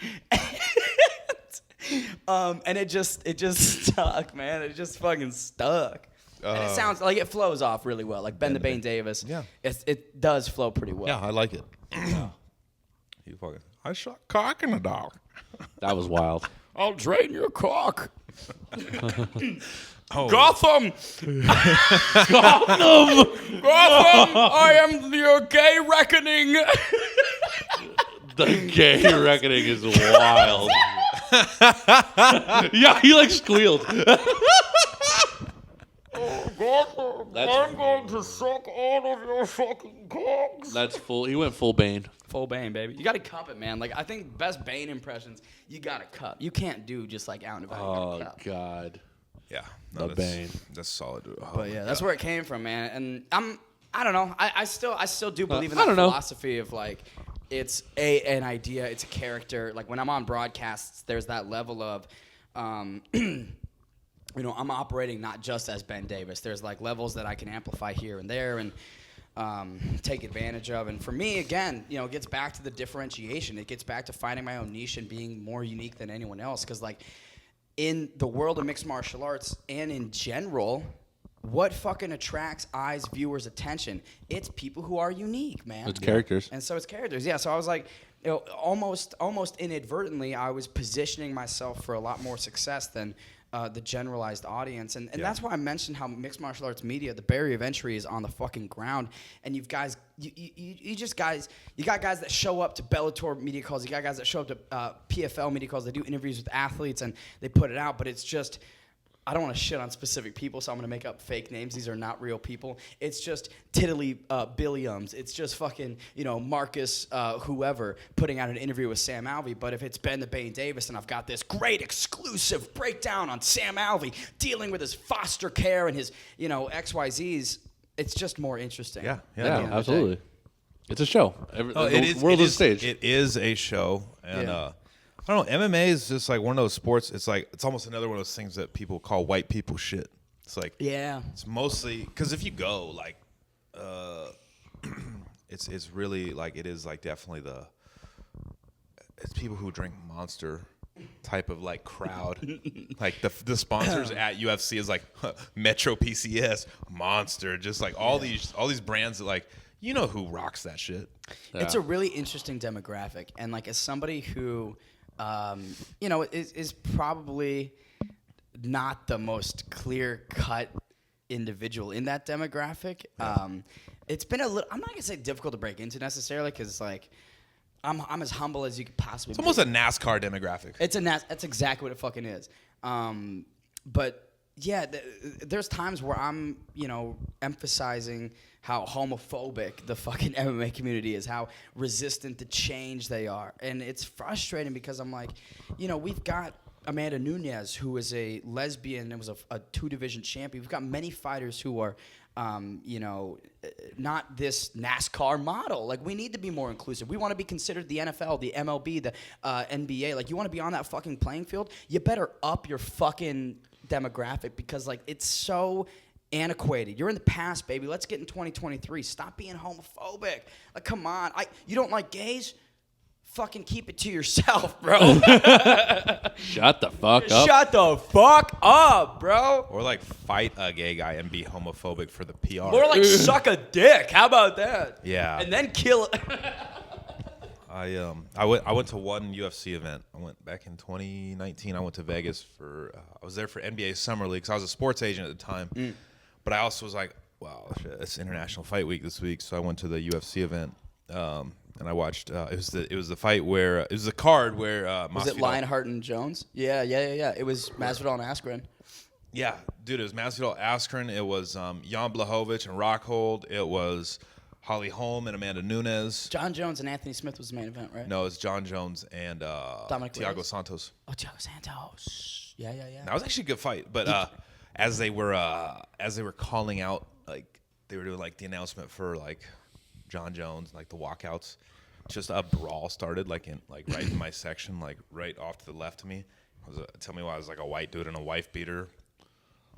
and it just stuck, man. It just fucking stuck. And it sounds like it flows off really well, like Ben the Bane Davis.
Yeah.
It does flow pretty well.
Yeah, I like it. You fucking. I shot cock in the dark.
That was wild.
I'll drain your cock.
Oh.
Gotham! Gotham! I am your gay reckoning.
The gay reckoning is wild. Yeah, he like squealed.
I'm going to suck all of your fucking cocks.
That's full. He went full Bane.
Full Bane, baby. You got to cup it, man. Like, I think best Bane impressions, you got to cup. You can't do just like out and about.
Oh
You gotta cup.
god.
Yeah.
The Bane.
That's solid. Oh,
But yeah, that's where it came from, man. And I don't know. I still do believe in
I
that
don't know.
philosophy of like, it's an idea, it's a character. Like when I'm on broadcasts, there's that level of, you know, I'm operating not just as Ben Davis. There's like levels that I can amplify here and there and take advantage of. And for me, again, you know, it gets back to the differentiation. It gets back to finding my own niche and being more unique than anyone else. Because like in the world of mixed martial arts and in general, what fucking attracts eyes, viewers' attention? It's people who are unique, man.
It's characters.
And so it's characters. Yeah. So I was like, almost inadvertently, I was positioning myself for a lot more success than the generalized audience. And that's why I mentioned how mixed martial arts media, the barrier of entry is on the fucking ground. And you got guys that show up to Bellator media calls. You got guys that show up to PFL media calls. They do interviews with athletes and they put it out. But it's just, I don't want to shit on specific people, so I'm going to make up fake names. These are not real people. It's just Tiddly Billiams. It's just fucking, Marcus whoever putting out an interview with Sam Alvey. But if it's Ben the Bane Davis and I've got this great exclusive breakdown on Sam Alvey dealing with his foster care and his, XYZs, it's just more interesting.
Yeah,
absolutely. It's a show.
The world is a stage. It is a show. And I don't know. MMA is just like one of those sports. It's almost another one of those things that people call white people shit. It's like, it's mostly because if you go like, it's really like it is like definitely it's people who drink Monster type of like crowd. Like the sponsors at UFC is like Metro PCS, Monster, just like all these brands that like who rocks that shit.
It's a really interesting demographic, and like as somebody who. Is probably not the most clear-cut individual in that demographic. It's been a little. I'm not gonna say difficult to break into necessarily because like I'm as humble as you could possibly.
It's almost a NASCAR demographic.
That's exactly what it fucking is. But yeah, there's times where I'm emphasizing how homophobic the fucking MMA community is, how resistant to change they are. And it's frustrating because I'm like, we've got Amanda Nunes, who is a lesbian and was a 2-division champion. We've got many fighters who are, not this NASCAR model. Like, we need to be more inclusive. We want to be considered the NFL, the MLB, the NBA. Like, you want to be on that fucking playing field? You better up your fucking demographic because, like, it's so antiquated. You're in the past, baby. Let's get in 2023. Stop being homophobic. Like, come on. You don't like gays? Fucking keep it to yourself, bro.
Shut the fuck up.
Shut the fuck up, bro.
Or like fight a gay guy and be homophobic for the PR.
More like suck a dick. How about that?
Yeah.
And then kill it.
I went to one UFC event. I went back in 2019. I went to Vegas for I was there for NBA Summer League. So I was a sports agent at the time. But I also was like, wow, shit, it's International Fight Week this week. So I went to the UFC event, and I watched. It was the fight where it was the card where
was it Lionheart and Jones? Yeah. It was Masvidal and Askren.
Yeah, dude, it was Masvidal, Askren. It was Jan Blachowicz and Rockhold. It was Holly Holm and Amanda Nunes.
John Jones and Anthony Smith was the main event, right?
No, it was John Jones and Thiago Santos.
Oh, Thiago Santos. Yeah.
That was actually a good fight, but as they were calling out, like they were doing like the announcement for like John Jones, like the walkouts, just a brawl started like right in my section, like right off to the left of me. Tell me why I was like a white dude in a wife beater.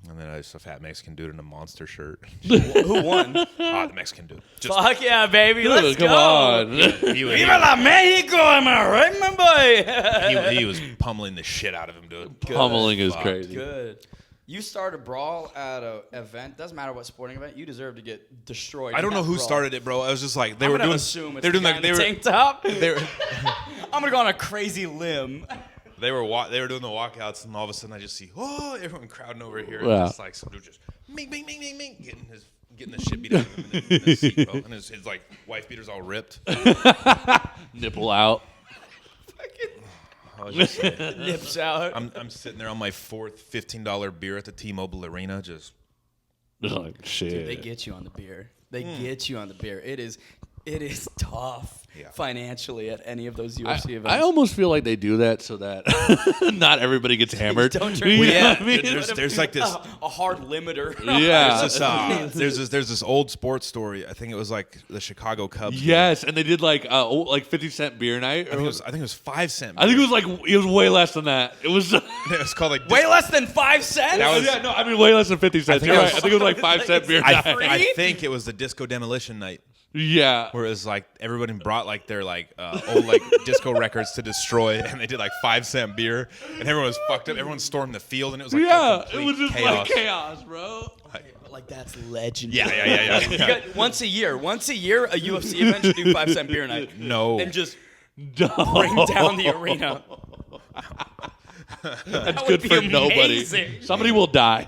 And then I was a fat Mexican dude in a Monster shirt.
Who won?
The Mexican dude.
Fuck yeah, baby. Let's
come
go.
on.
Viva la Mexico, am I right, my boy?
He was pummeling the shit out of him, dude.
Pummeling is crazy.
Good. You start a brawl at an event, doesn't matter what sporting event, you deserve to get destroyed.
I don't know who started it, bro. I was just like, they were doing
tank top. I'm gonna go on a crazy limb.
They were doing the walkouts, and all of a sudden I just see, everyone crowding over here, and just like some dude just ming, getting the shit beat out of him in the seat, bro. And his like wife beater's all ripped,
nipple out.
I was just like,
nips out.
I'm sitting there on my fourth $15 beer at the T-Mobile Arena, just
like shit.
Dude, they get you on the beer. Get you on the beer. It is tough financially at any of those UFC events.
I almost feel like they do that so that not everybody gets hammered.
Don't drink.
There's like this
a hard limiter.
Yeah.
There's this old sports story. I think it was like the Chicago Cubs.
Yes, and they did like 50-cent beer night.
I think it was 5 cents.
I think it was way less than that. It was.
It was called like
way less than 5 cents.
Way less than 50 cents. You're right. I think it was like 5-cent beer night.
I think it was the Disco Demolition night.
Yeah.
Whereas like everybody brought like their like old like disco records to destroy, and they did like 5-cent beer, and everyone was fucked up. Everyone stormed the field, and it was like
It was just
chaos.
like chaos, bro.
But like that's legendary.
Yeah.
You got once a year, a UFC event should do 5-cent beer night.
No.
And just bring down the arena.
That's
would
good
be
for nobody.
amazing.
Somebody will die.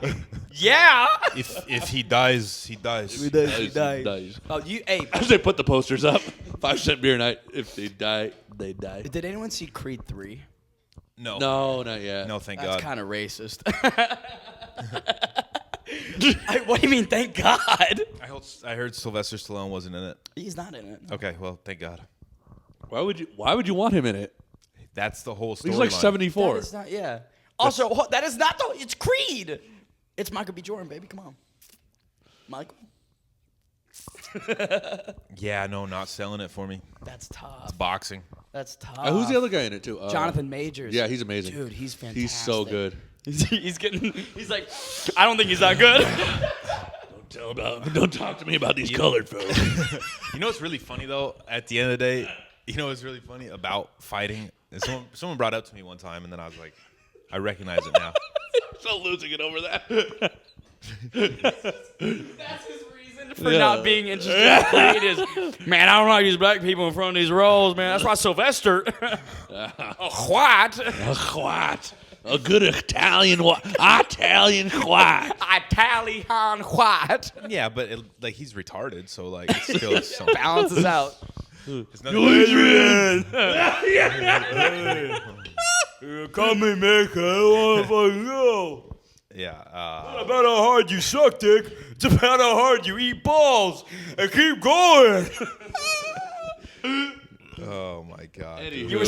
Yeah.
If he dies, he dies.
He dies. Oh,
As they put the posters up, 5-cent beer night. If they die, they die.
Did anyone see Creed 3?
No.
No, not yet.
No, thank
That's
God.
kind of racist. What do you mean, thank God?
I heard Sylvester Stallone wasn't in it.
He's not in it.
Okay, well, thank God.
Why would you want him in it?
That's the whole story.
He's like
line.
74.
That is not, yeah. Also, that is not it's Creed. It's Michael B. Jordan, baby. Come on. Michael.
Yeah, no, not selling it for me.
That's tough.
Boxing.
That's tough.
Who's the other guy in it too?
Jonathan Majors.
Yeah, he's amazing.
Dude, he's fantastic.
He's so good.
He's like, I don't think he's that good.
Don't talk to me about these colored folks.
You know what's really funny though? At the end of the day, you know what's really funny about fighting? And someone brought it up to me one time, and then I was like, I recognize it now.
Still losing it over that.
That's his reason for not being interested in Creed is, man, I don't like these black people in front of these roles, man. That's why Sylvester. What?
What? A good Italian white. Italian white.
Italian what?
Yeah, but like he's retarded, so like it's still some
Balances out.
It's nothing.
Adrian!
Come in, man. I don't want to fucking go.
Yeah.
About how hard you suck, dick. It's about how hard you eat balls. And keep going.
Oh my God.
Anywho.
You were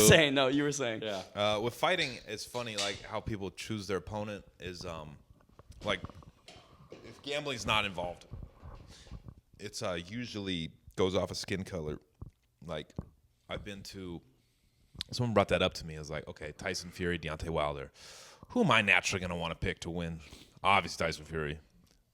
saying,
Yeah.
With fighting, it's funny like how people choose their opponent is like if gambling's not involved, it's usually goes off of skin color. Like I've been to, someone brought that up to me. I was like, okay, Tyson Fury, Deontay Wilder. Who am I naturally gonna want to pick to win? Obviously Tyson Fury.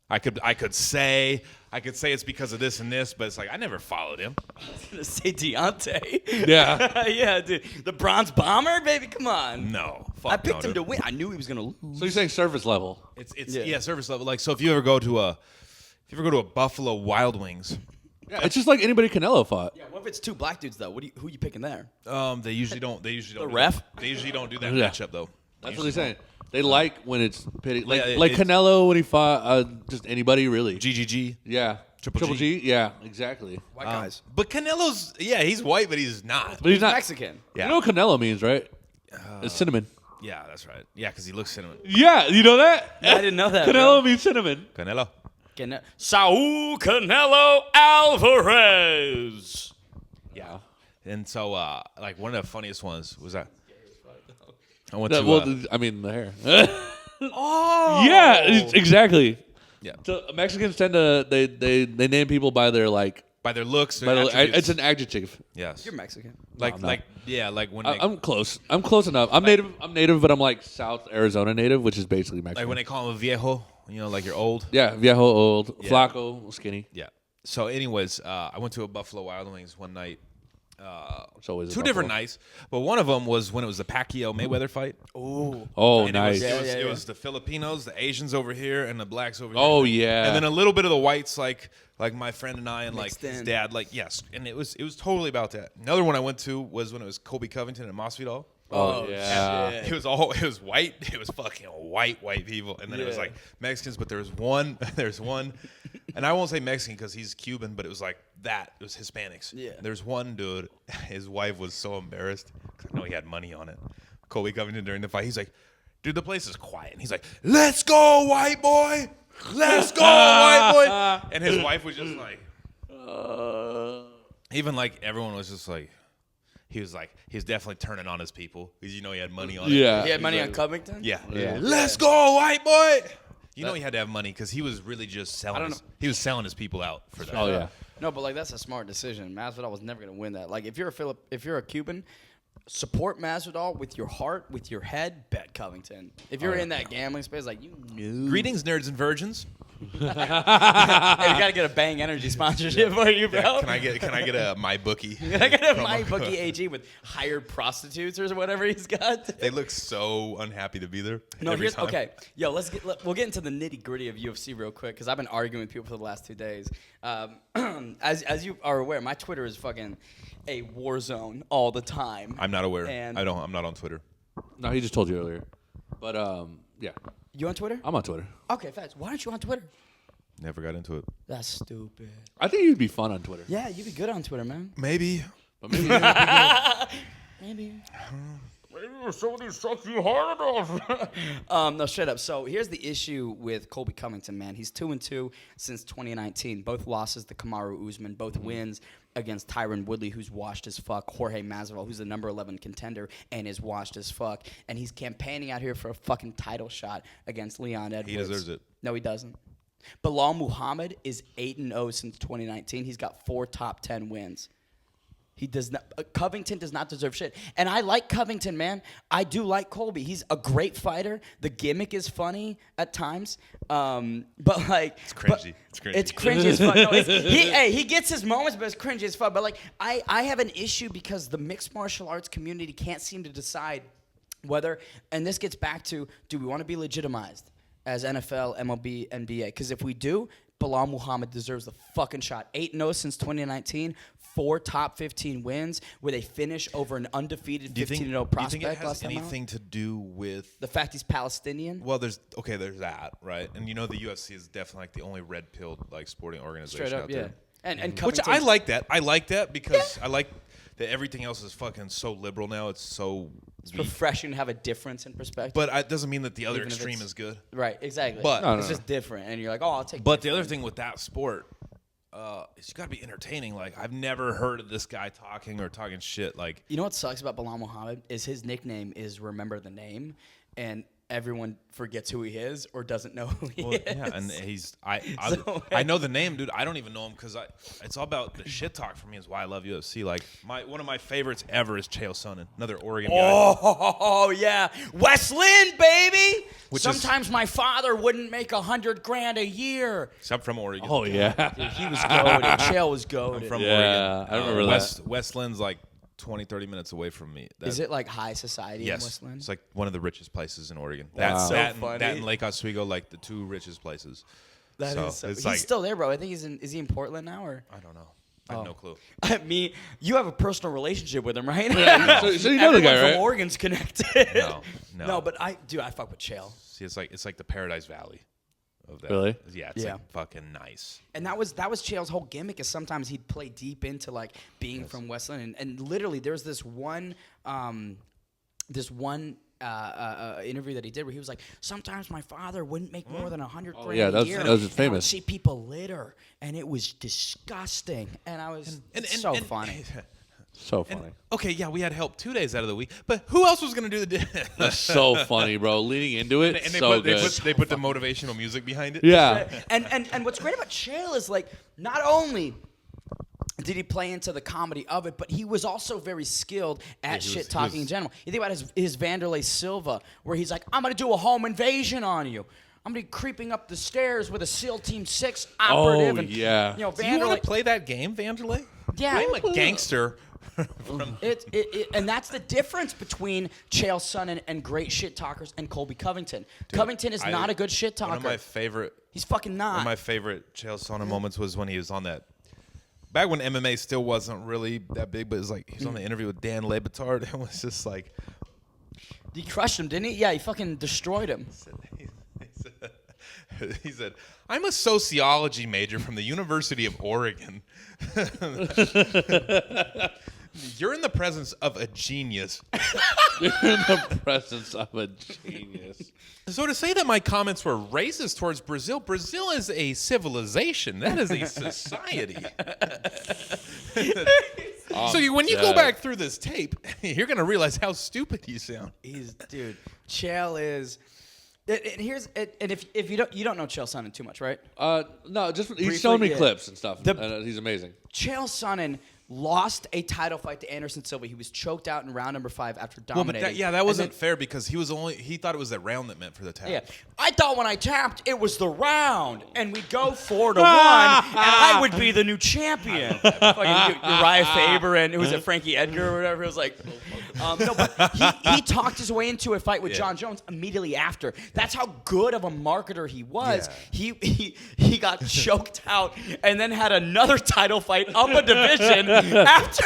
I could say it's because of this and this, but it's like I never followed him.
I was going to say Deontay.
Yeah.
Yeah, dude. The bronze bomber, baby, come on.
No, fuck
I picked
no,
him
dude.
to win. I knew he was going to lose.
So you're saying service level?
It's
Yeah.
service level. Like so, if you ever go to a Buffalo Wild Wings,
Yeah, it's just like anybody Canelo fought.
Yeah, what if it's two black dudes, though? Who you picking there?
they usually don't. They usually don't.
The ref?
They usually don't do that
Yeah.
matchup though.
That's what they're saying. They like when it's pitty. Like
Yeah,
like
it's-
Canelo when he fought just anybody really.
GGG.
Yeah.
Triple
G? Yeah, exactly.
White guys.
But Canelo's he's white, but he's not.
But he's not.
Mexican.
Yeah.
You know what Canelo means, right? It's cinnamon.
Yeah, that's right. Yeah, because he looks cinnamon.
Yeah, you know that?
I didn't know that.
Canelo means cinnamon.
Canelo.
Saul Canelo Alvarez.
Yeah. And so, like one of the funniest ones was that I went
The-
to.
well, I mean the hair.
Oh.
Yeah, exactly.
yeah.
So Mexicans tend to they name people by their like.
By their looks,
By
their
the,
attributes.
it's an adjective.
yes.
You're Mexican.
Like
I'm not.
like when
I'm close. I'm close enough. I'm native. I'm native, but I'm like South Arizona native, which is basically Mexican.
like when they call him a viejo, like you're old.
Yeah, viejo, old,
Yeah.
flaco, skinny.
Yeah. So, anyways, I went to a Buffalo Wild Wings one night.
It's always a
Two different
Buffalo.
nights, but one of them was when it was the Pacquiao Mayweather fight.
Ooh.
Oh,
And
nice.
It was the Filipinos, the Asians over here, and the blacks over here.
Oh, yeah.
And then a little bit of the whites, like my friend and I, and
Mixed
like his
in.
dad, like yes. And it was totally about that. Another one I went to was when it was Kobe Covington and Masvidal.
Oh, yeah.
It was white. It was fucking white people, and then it was
Yeah.
like Mexicans. But there's one, and I won't say Mexican because he's Cuban, but it was like that. It was Hispanics.
Yeah.
There's one dude. His wife was so embarrassed because I know he had money on it. Kobe Covington during the fight, he's like, "Dude, the place is quiet." And he's like, "Let's go, white boy. Let's go, white boy." And his wife was just like, even like everyone was just like. He was definitely turning on his people because he had money on it.
Yeah.
He had money on Covington?
Yeah.
Yeah.
Let's go, white boy. He had to have money because he was really just selling.
don't know.
He was selling his people out for that.
Oh yeah.
No, but like that's a smart decision. Masvidal was never going to win that. Like if you're a Cuban, Support Masvidal with your heart, with your head. Bet Covington. If you're in that gambling space, like you knew.
Greetings, nerds and virgins.
Hey, we gotta get a Bang Energy sponsorship for you, bro.
Yeah, can I get a MyBookie?
Can I get a MyBookie AG with hired prostitutes or whatever he's got?
They look so unhappy to be there.
No,
every time.
okay. Yo, we'll get into the nitty gritty of UFC real quick because I've been arguing with people for the last 2 days. As you are aware, my Twitter is fucking a war zone all the time.
I'm not aware.
And
I'm not on Twitter.
No, he just told you earlier. But yeah,
You on Twitter?
I'm on Twitter.
Okay, facts. Why aren't you on Twitter?
Never got into it.
That's stupid.
I think you'd be fun on Twitter.
Yeah, you'd be good on Twitter, man.
Maybe.
But maybe
Maybe.
maybe somebody sucks you hard enough.
No, straight up. So here's the issue with Colby Covington, man. He's 2-2 since 2019. Both losses to Kamaru Usman. Both wins against Tyron Woodley, who's washed as fuck. Jorge Masvidal, who's the number 11 contender and is washed as fuck. And he's campaigning out here for a fucking title shot against Leon Edwards.
He deserves it.
No, he doesn't. Bilal Muhammad is 8-0 since 2019. He's got 4 top 10 wins. He does not. Covington does not deserve shit. And I like Covington, man. I do like Colby. He's a great fighter. The gimmick is funny at times. But like,
It's cringy. It's cringy.
It's cringy as fuck. No, he gets his moments, but it's cringy as fuck. But like, I have an issue because the mixed martial arts community can't seem to decide whether, and this gets back to, do we want to be legitimized as NFL, MLB, NBA? Because if we do, Bilal Muhammad deserves the fucking shot. 8-0 since 2019, 4 top 15 wins with a finish over an undefeated 15-0 prospect.
Do you think it has
last time out.
anything to do with
The fact he's Palestinian?
Well, there's that, right? And you know the UFC is definitely like the only red-pilled like sporting organization
Straight up,
out
yeah.
there.
And
Which I
Covington's-
like that. I like that because I like that everything else is fucking so liberal now. It's so
It's
weak.
refreshing to have a difference in perspective.
But it doesn't mean that the other
Even if
extreme
it's-
is good.
Right, exactly.
But- No,
it's just different. And you're like, oh, I'll take
But the
different.
other thing with that sport is you got to be entertaining. Like I've never heard of this guy talking shit. Like
You know what sucks about Bilal Muhammad is his nickname is Remember the Name, and everyone forgets who he is or doesn't know who he is.
yeah, and
So,
I know the name, dude. I don't even know him because it's all about the shit talk for me. Is why I love UFC. Like one of my favorites ever is Chael Sonnen, another Oregon guy.
Oh yeah, West Lynn, baby.
Which
Sometimes my father wouldn't make $100,000 a year.
I'm from Oregon.
Oh yeah.
Dude, he was goated. Chael was goated.
from
Yeah,
Oregon.
I remember that.
West Lynn's like 20-30 minutes away from me.
Is it like high society in
Yes,
West Lynn?
it's like one of the richest places in Oregon.
That's so
that
funny.
And Lake Oswego, like the 2 richest places.
That is so.
it's
He's
like
still there, bro. I think is he in Portland now or?
I don't know. I have no clue.
You have a personal relationship with him, right?
So you know the guy,
Everyone
right?
from Oregon's connected.
No.
No, but I fuck with Chael.
See, it's like the Paradise Valley of that.
Really?
Yeah, it's
Yeah.
like fucking nice.
And that was Chael's whole gimmick is sometimes he'd play deep into like being from West Lynn. And literally there's this one interview that he did where he was like, sometimes my father wouldn't make more than $100,000
yeah,
a
that
year.
was
and I would
famous.
see people litter, and it was disgusting. And I was so funny.
So funny.
Okay, yeah, we had help 2 days out of the week, but who else was gonna do the dishes?
That's so funny, bro. Leading into it,
And
so good.
they put the motivational music behind it.
Yeah.
And what's great about Chael is like not only did he play into the comedy of it, but he was also very skilled at
he
shit
was-
talking in general. You think about his Vanderlei Silva, where he's like, I'm gonna do a home invasion on you. I'm gonna be creeping up the stairs with a SEAL Team 6 operative.
Oh,
and,
yeah.
You know,
Do you want
Vanderlei.
to play that game, Vanderlei?
Yeah.
I'm a gangster.
And that's the difference between Chael Sonnen and great shit talkers and Colby Covington. Covington is not a good shit talker.
One of my favorite
He's fucking not.
One of my favorite Chael Sonnen moments was when he was on that. Back when MMA still wasn't really that big, but it was like he was on the interview with Dan Le Batard. It was just like
He crushed him, didn't he? Yeah, he fucking destroyed him.
he said, "I'm a sociology major from the University of Oregon. You're in the presence of a genius."
In the presence of a genius.
So to say that my comments were racist towards Brazil is a civilization. That is a society. When you go back through this tape, you're going to realize how stupid you sound.
Dude, Chael is. And if you don't know Chael Sonnen too much, right?
No, just
Briefly,
he's showing me
yeah.
clips and stuff. And he's amazing.
Chael Sonnen lost a title fight to Anderson Silva. He was choked out in round number 5 after dominating.
That wasn't fair because he thought it was that round that meant for the tap.
Yeah, I thought when I tapped, it was the round, and we'd go 4-1, and I would be the new champion. Fucking Uriah Faber and it was a Frankie Edgar or whatever. It was like, no, but he talked his way into a fight with John Jones immediately after. That's how good of a marketer he was.
Yeah.
He got choked out and then had another title fight up a division afterwards.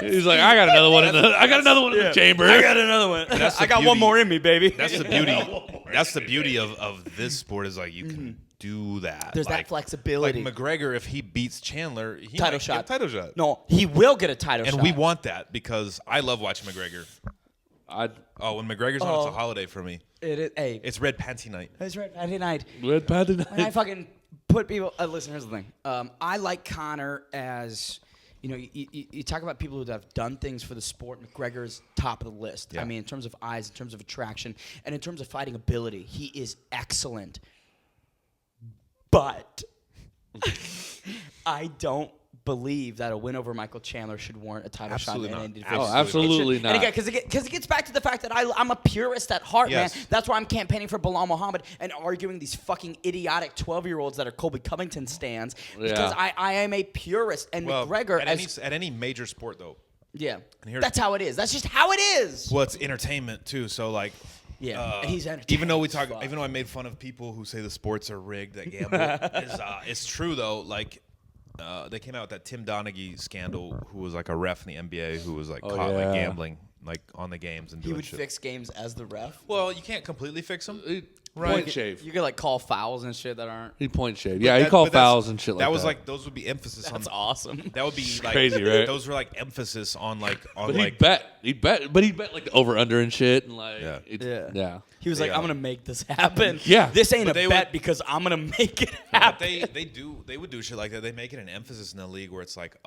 He's like, I got another one in the chamber.
I got another one. I got one more in me, baby.
That's the beauty. That's the beauty of this sport is like you can do that.
There's that flexibility.
Like McGregor, if he beats Chandler, he
title
might
shot.
get a title shot.
No, he will get a title shot.
And we want that because I love watching McGregor. When McGregor's on, it's a holiday for me.
It is. Hey,
it's Red Panty Night.
it's Red Panty Night.
Red Panty Night.
When I fucking put people. Listen, here's the thing. I like Conor as. You know, you talk about people who have done things for the sport. McGregor's top of the list.
Yeah.
I mean, in terms of eyes, in terms of attraction, and in terms of fighting ability, he is excellent. But I don't believe that a win over Michael Chandler should warrant a title
Absolutely
shot.
not.
In any division.
Absolutely not.
And again, because it gets back to the fact that I'm a purist at heart,
Yes.
man. That's why I'm campaigning for Bilal Muhammad and arguing these fucking idiotic 12-year-olds that are Colby Covington stands. Because I am a purist. And McGregor...
At any major sport, though.
Yeah. That's how it is. That's just how it is.
Well, it's entertainment, too. So, like...
Yeah, and he's entertaining.
Even though I made fun of people who say the sports are rigged, that gamble, it's true, though. Like... they came out with that Tim Donaghy scandal, who was like a ref in the NBA, who was like caught like gambling like on the games and
he
doing
would
shit.
fix games as the ref.
Well, you can't completely fix them.
Point shave.
You could like call fouls and shit that aren't.
He point shave. Yeah, he called fouls and shit like that.
That was like those would be emphasis on.
That's awesome.
That would be like
crazy, right?
Those were like emphasis on like
But he'd bet like the over under and shit and like
Yeah. He was like, I'm gonna make this happen.
Yeah.
This ain't
But
a
they
bet
would-
because I'm gonna make it
But
happen.
they would do shit like that. They make it an emphasis in the league where it's like,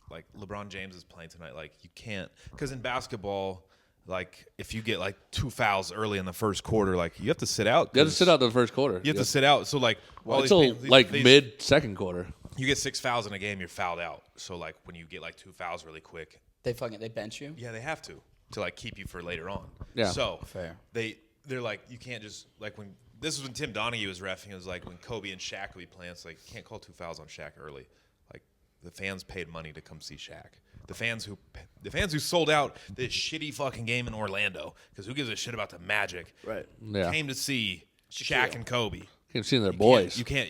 like LeBron James is playing tonight. Like you can't, because in basketball, like if you get like 2 fouls early in the first quarter, like you have to sit out.
You have to sit out the first quarter.
You have to sit out. So like
until like mid second quarter.
You get 6 fouls in a game, you're fouled out. So like when you get like 2 fouls really quick,
They bench you.
yeah, they have to like keep you for later on.
Yeah.
So
Fair.
They're like, you can't just like when this was when Tim Donaghy was reffing. It was like when Kobe and Shaq would be playing. It's like you can't call 2 fouls on Shaq early. Like the fans paid money to come see Shaq. The fans who sold out this shitty fucking game in Orlando because who gives a shit about the Magic?
Right.
Yeah.
Came to see Shaq and Kobe.
Can't see their boys.
You can't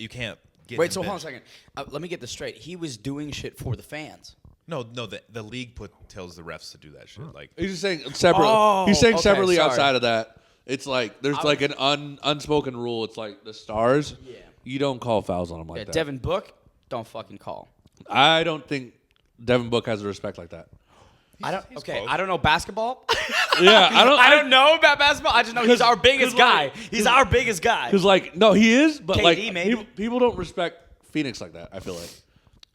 get.
Wait,
them
so hold on a
benched.
second. Let me get this straight. He was doing shit for the fans.
No. The league tells the refs to do that shit. Like
He's just saying separate.
Oh,
he's saying
okay,
separately
sorry.
outside of that. It's like there's like an unspoken rule. It's like the stars.
Yeah.
You don't call fouls on them like that.
Devin Book, don't fucking call.
I don't think Devin Book has a respect like that.
He's close.
I don't know basketball.
Yeah,
I don't know about basketball. I just know he's our biggest guy. He's our biggest guy.
Because like no, he is, but
KD,
like
maybe.
people don't respect Phoenix like that. I feel like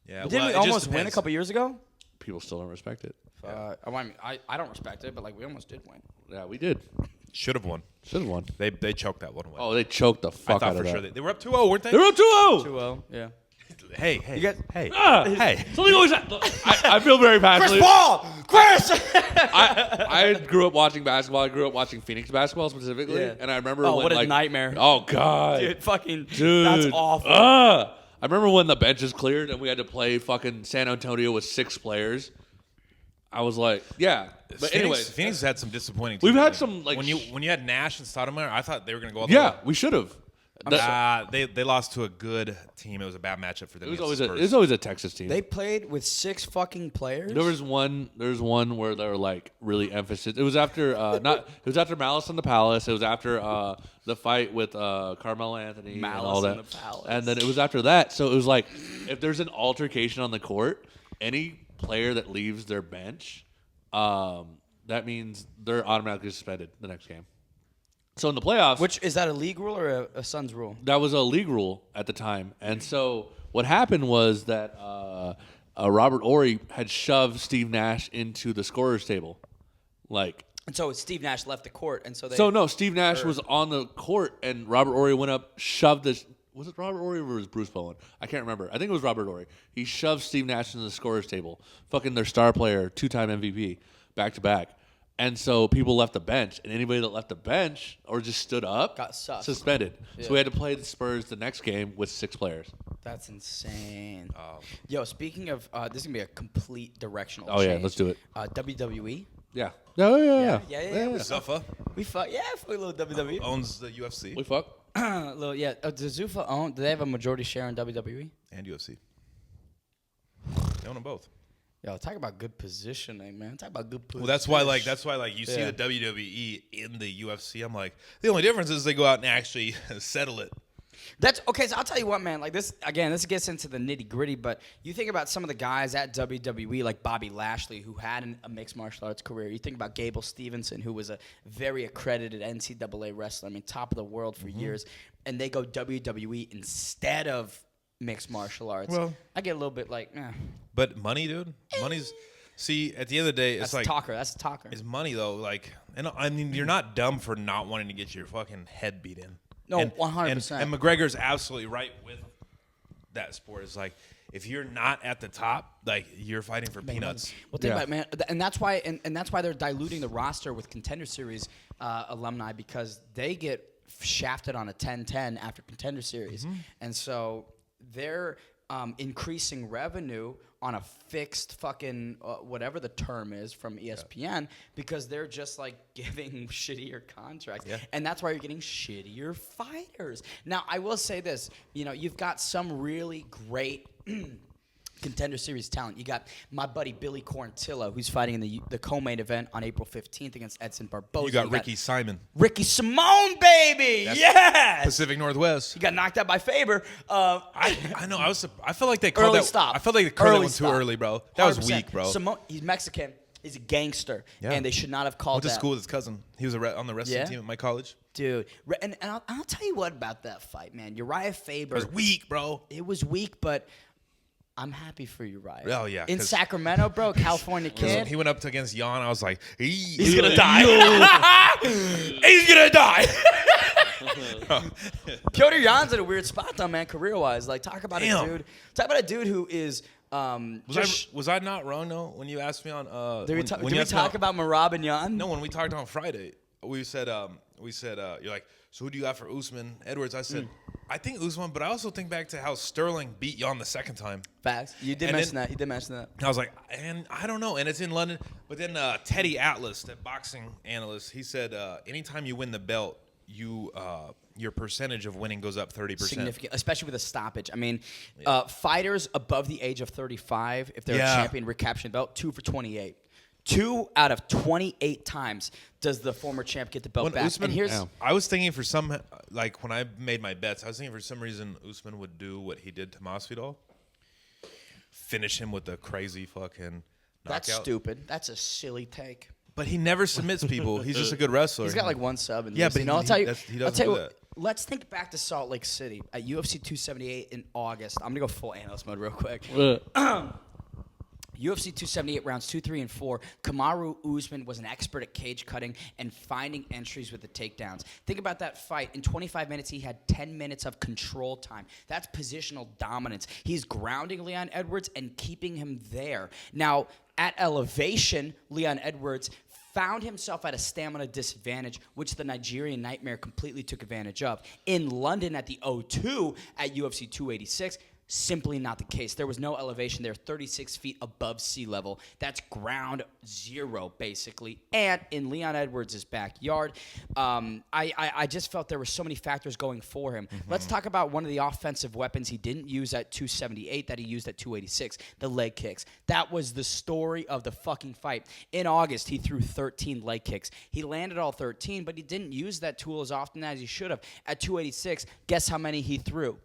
yeah,
Didn't we
it just
almost win a
depends.
couple years ago?
people still don't respect it.
I don't respect it, but like we almost did win.
Yeah, we did.
Should have won.
Should have won.
They choked that one away.
Oh, they choked the
I
fuck
Oh,
thought
out
for
of
sure
that.
they were up 2-0, weren't they?
They were up 2-0.
2-0, yeah.
Hey,
You guys-
hey,
Ah,
hey.
Something always I feel very passionately.
Chris!
I grew up watching basketball. I grew up watching Phoenix basketball specifically,
Yeah.
and I remember
Oh,
when
what a
like
nightmare.
Oh god,
Dude, fucking,
Dude.
that's awful.
I remember when the benches cleared and we had to play fucking San Antonio with 6 players. I was like, yeah. But anyways,
Phoenix has had some disappointing.
We've
teams.
had some, like,
when you had Nash and Stoudemire, I thought they were going to go all the
yeah,
way.
we should have.
They lost to a good team. It was a bad matchup for them.
It was always a Texas team.
They played with 6 fucking players?
There was one where they were like really emphasis. It was after it was after Malice in the Palace. It was after the fight with Carmelo Anthony and
Malice
all that.
in the Palace.
And then it was after that. So it was like if there's an altercation on the court, any player that leaves their bench, that means they're automatically suspended the next game. So in the playoffs,
Which, is that a league rule or a Suns rule?
that was a league rule at the time. And so what happened was that Robert Horry had shoved Steve Nash into the scorer's table. Like,
And so Steve Nash left the court, and so they...
so no, Steve Nash was on the court, and Robert Horry went up, shoved Was it Robert Ory or was it Bruce Bowen? I can't remember. I think it was Robert Ory. He shoved Steve Nash into the scorer's table. Fucking their star player, 2-time MVP, back to back. And so people left the bench, and anybody that left the bench or just stood up
got
suspended.
Yeah.
So we had to play the Spurs the next game with 6 players.
That's insane. Yo, speaking of, this is gonna be a complete directional.
Oh,
change.
yeah, let's do it.
WWE.
Yeah. Yeah.
Zuffa
We fuck. Yeah, fuck a little WWE.
owns the UFC
We fuck.
Little, yeah. Does Zuffa own? Do they have a majority share in WWE?
and UFC. They own them both.
Yo, talk about good positioning, man. Talk about good positioning.
Well, that's why you see the WWE in the UFC. I'm like, the only difference is they go out and actually settle it.
That's okay. So I'll tell you what, man. Like this again. This gets into the nitty gritty. But you think about some of the guys at WWE, like Bobby Lashley, who had a mixed martial arts career. You think about Gable Stevenson, who was a very accredited NCAA wrestler. I mean, top of the world for years. And they go WWE instead of mixed martial arts.
Well,
I get a little bit like,
but money, dude. Money's. See, at the end of the day,
that's
it's like
a talker. That's a talker.
it's money though. Like, and I mean, you're not dumb for not wanting to get your fucking head beat in.
No,
And-
100%.
And McGregor's absolutely right with that sport. It's like if you're not at the top, like you're fighting for peanuts.
Well, think about it, man, and that's why, and that's why they're diluting the roster with Contender Series alumni, because they get shafted on a 10-10 after Contender Series, and so they're increasing revenue on a fixed fucking whatever the term is from ESPN because they're just like giving shittier contracts, and that's why you're getting shittier fighters. Now, I will say this: you've got some really great Contender Series talent. You got my buddy Billy Quarantillo, who's fighting in the co-main event on April 15th against Edson Barboza.
You got Ricky Simon,
Ricky Simone, baby. Yes.
Pacific Northwest.
He got knocked out by Faber.
I know. I felt like they called
Early
that.
stop.
I felt like they called that
Early
one
stop.
too early, bro. That was
100%.
weak, bro.
Simone, he's Mexican. He's a gangster, and they should not have called
Went to
that.
school with his cousin. He was on the wrestling team at my college.
Dude. And I'll tell you what about that fight, man. Uriah Faber.
It was weak, bro.
It was weak, but I'm happy for Uriah.
Oh, yeah,
In
'cause-
Sacramento, bro, California kid.
He went up against Jan. I was like,
He's gonna die. He's gonna die. Piotr Jan's in a weird spot though, man, career-wise. Like, talk about a dude who is.
Was I not wrong though when you asked me on?
Did we talk about Marab and Jan?
No, when we talked on Friday, we said you're like, so who do you got for Usman Edwards? I said, I think Usman, but I also think back to how Sterling beat Jan the second time.
Facts. You did mention that.
And I was like, and I don't know, and it's in London. But then Teddy Atlas, that boxing analyst, he said, anytime you win the belt, your percentage of winning goes up 30%.
Significant, especially with a stoppage. I mean, fighters above the age of 35, if they're a champion, recapturing the belt, 2 for 28. 2 out of 28 times does the former champ get the belt back.
Usman,
and here's,
I was thinking for some, like when I made my bets, I was thinking for some reason Usman would do what he did to Masvidal, finish him with a crazy fucking knockout.
That's stupid. That's a silly take.
But he never submits people. He's just a good wrestler.
He's got like one sub. In
Yeah,
this.
but
I'll tell you.
he doesn't
I'll tell you
do
what. Let's think back to Salt Lake City at UFC 278 in August. I'm gonna go full analyst mode real quick. UFC 278 rounds 2, 3, and 4. Kamaru Usman was an expert at cage cutting and finding entries with the takedowns. Think about that fight. In 25 minutes, he had 10 minutes of control time. That's positional dominance. He's grounding Leon Edwards and keeping him there. Now, at elevation, Leon Edwards found himself at a stamina disadvantage, which the Nigerian Nightmare completely took advantage of. In London at the O2 at UFC 286, simply not the case. There was no elevation there, 36 feet above sea level. That's ground zero, basically. And in Leon Edwards' backyard, I just felt there were so many factors going for him. Let's talk about one of the offensive weapons he didn't use at 278 that he used at 286, the leg kicks. That was the story of the fucking fight. In August, he threw 13 leg kicks. He landed all 13, but he didn't use that tool as often as he should have. At 286, guess how many he threw?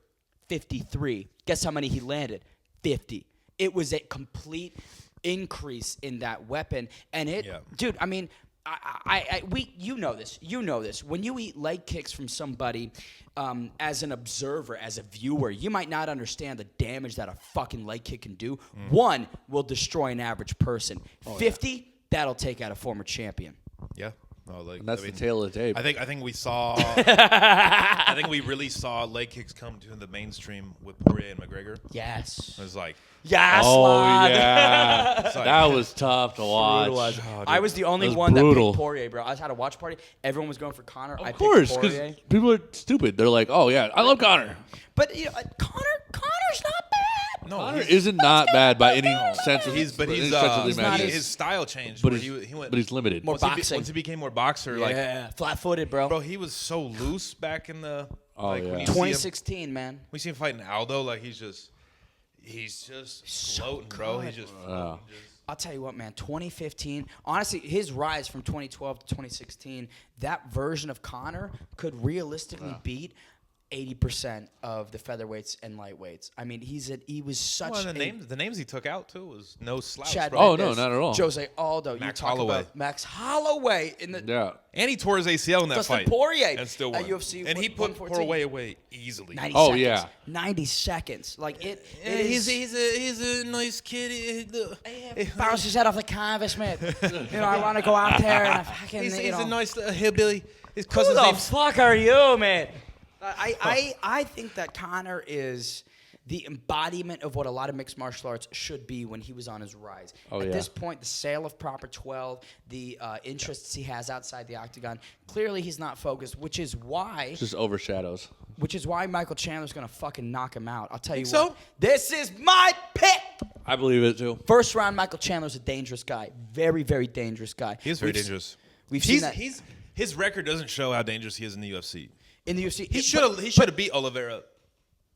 53. Guess how many he landed? 50. It was a complete increase in that weapon, and dude. I mean, you know this. When you eat leg kicks from somebody, as an observer, as a viewer, you might not understand the damage that a fucking leg kick can do. 1 will destroy an average person. 50, that'll take out a former champion.
Yeah. No, like
And that's the tail of the tape.
I think we saw. I think we really saw leg kicks come to the mainstream with Poirier and McGregor.
Yes.
It was like,
Yes,
Oh
lad.
yeah,
It's like-
that was tough to watch.
I was the only
That was
one
brutal.
that picked Poirier, bro. I was at a watch party. Everyone was going for Conor. I
Of course,
picked
because
Poirier.
people are stupid. They're like, "Oh yeah, I love Connor."
But you know, Conor's not bad.
no,
Connor
he's,
isn't not bad by any sense of
he's
imagination.
not
his style changed.
but
where
he's,
he went.
but he's limited.
More
once he
boxing.
once he became more boxer, like
Yeah, flat-footed, bro.
bro, he was so loose back in the.
Oh,
like,
yeah.
when you see him-
2016, man.
We see him fighting Aldo, like he's just floating, bro. He's just floating.
I'll tell you what, man. 2015, honestly, his rise from 2012 to 2016, that version of Conor could realistically beat 80% of the featherweights and lightweights. I mean, he was such
Well,
a
the names he took out too was no slouch.
Chad
bro.
Oh,
Mendes,
no, not at all.
Jose Aldo.
Max
you talk
Holloway.
about Max Holloway in the
Yeah,
And he tore his ACL in that
Dustin
fight.
Poirier
and still
at
won.
UFC
and he put
114.
Poirier away easily.
90
Oh,
seconds.
yeah.
90 seconds. Like it
he's
is.
a nice kid.
Bounce his head off the canvas, man. You know, I want to go out there and I fucking.
He's
you know,
a nice little hillbilly. His
Who
cousin's
the
name's
fuck are you, man? I think that Conor is the embodiment of what a lot of mixed martial arts should be when he was on his rise.
Oh,
At
yeah.
this point, the sale of Proper 12, the interests he has outside the octagon, clearly he's not focused, which is why
just overshadows.
Michael Chandler's going to fucking knock him out. I'll tell you
so?
what. This is my pick.
I believe it too.
First round, Michael Chandler's a dangerous guy. Very, very dangerous guy.
He is very dangerous.
We've seen that.
His record doesn't show how dangerous he is in the UFC.
In the UFC.
He should have beat Oliveira.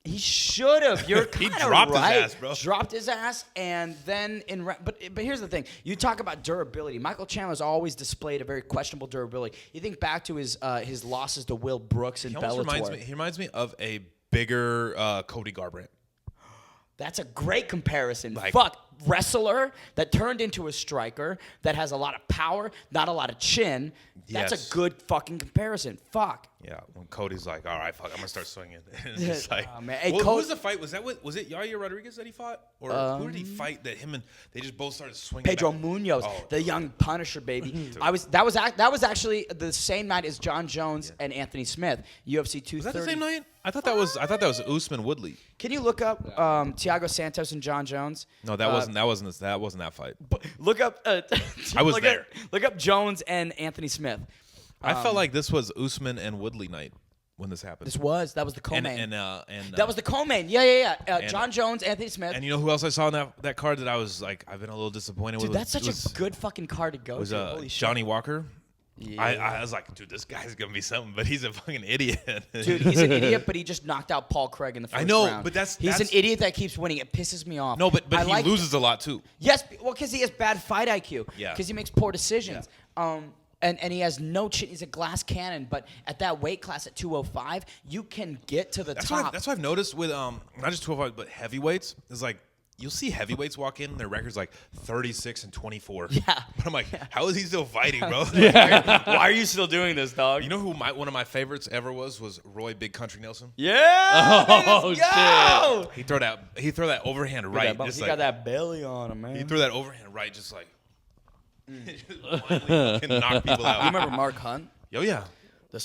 He should have. You're
He
kind of
dropped his
right.
ass, bro.
Dropped his ass, and then but here's the thing. You talk about durability. Michael Chandler's always displayed a very questionable durability. You think back to his losses to Will Brooks in
He almost
Bellator.
reminds me of a bigger Cody Garbrandt.
That's a great comparison.
Like-
Fuck. Wrestler that turned into a striker that has a lot of power, not a lot of chin. That's
Yes.
a good fucking comparison. Fuck.
Yeah, when Cody's like, all right, fuck, I'm gonna start swinging. It's just like,
Oh, man. Hey,
who
Cody-
was the fight? Was it Yair Rodriguez that he fought, or who did he fight that him and they just both started swinging?
Pedro
back?
Munoz,
Oh,
the young Punisher, baby. That was actually the same night as John Jones and Anthony Smith, UFC 230.
Was that the same night? I thought that was Usman Woodley.
Can you look up Thiago Santos and John Jones?
No, that wasn't that fight.
Look up.
I was
look
there.
Look up Jones and Anthony Smith.
I felt like this was Usman and Woodley night when this happened.
That was the co-main.
And
That was the co-main. Yeah.
and-
John Jones, Anthony Smith.
and you know who else I saw in that card that I was like, I've been a little disappointed
Dude,
with.
that's such a good fucking card to go
Was
to. Holy shit.
Johnny Walker.
Yeah.
I was like, dude, this guy's gonna be something, but he's a fucking idiot.
Dude, he's an idiot, but he just knocked out Paul Craig in the first
know,
round.
but
he's
that's-
an idiot that keeps winning. It pisses me off.
No, but
I
he
like-
loses a lot too.
Yes, well, because he has bad fight IQ.
Yeah.
Because he makes poor decisions. And he has no chin. He's a glass cannon. But at that weight class at 205, you can get to the top.
That's what I've noticed with not just 205 but heavyweights. Is like you'll see heavyweights walk in, their record's like 36 and 24.
Yeah.
But I'm like, how is he still fighting, bro?
Why are you still doing this, dog?
You know who one of my favorites ever was Roy Big Country Nelson.
Yeah.
Oh,
let's go.
He throw that overhand right, just
He
like
got that belly on him, man.
he threw that overhand right, just like just blindly fucking knock people out.
You remember Mark Hunt?
Yo, yeah.
The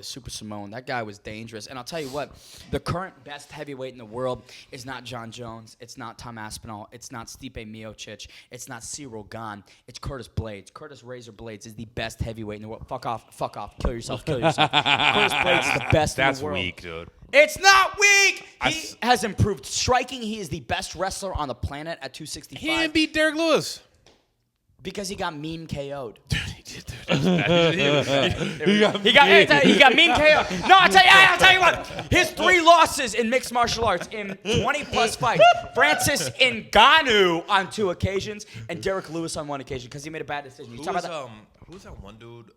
Super Samoan. That guy was dangerous. And I'll tell you what, the current best heavyweight in the world is not John Jones. It's not Tom Aspinall. It's not Stipe Miocic. It's not Cyril Gane. It's Curtis Blades. Curtis Razor Blades is the best heavyweight in the world. Fuck off. Kill yourself. Curtis Blades is the best in
That's
the world.
weak, dude.
It's not weak. He has improved striking. He is the best wrestler on the planet at 265.
He didn't beat Derek Lewis.
Because he got meme KO'd.
He did, dude.
He got meme KO. No, I'll tell you what. His 3 losses in mixed martial arts in 20-plus fights. Francis Ngannou on 2 occasions, and Derek Lewis on 1 occasion because he made a bad decision. You talk about that?
Who's that one dude?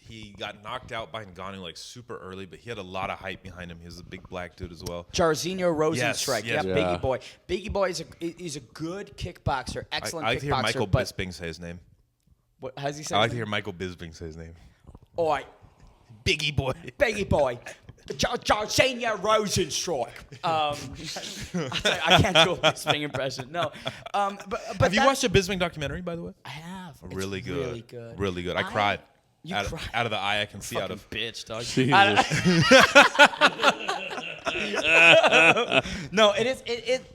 He got knocked out by Ngannou like super early, but he had a lot of hype behind him. He was a big black dude as well.
Jairzinho Rosenstrike.
Yes.
Yeah,
Yeah.
Biggie Boy. Biggie Boy is a good kickboxer, excellent
I like to hear
kickboxer.
Michael
but
Bisping say his name.
what has he said?
I like to hear Michael Bisping say his name.
Oi,
Biggie boy.
Biggie Boy. Jairzinho Rosenstrike. I can't do a Bisping impression. No. But
Have you
that-
watched a Bisping documentary, by the way?
I have.
Really good.
Really good.
Really good. I cried.
You
out,
cried?
Out of the eye I can see out
Fucking
of.
bitch, dog.
Jesus.
No, it is.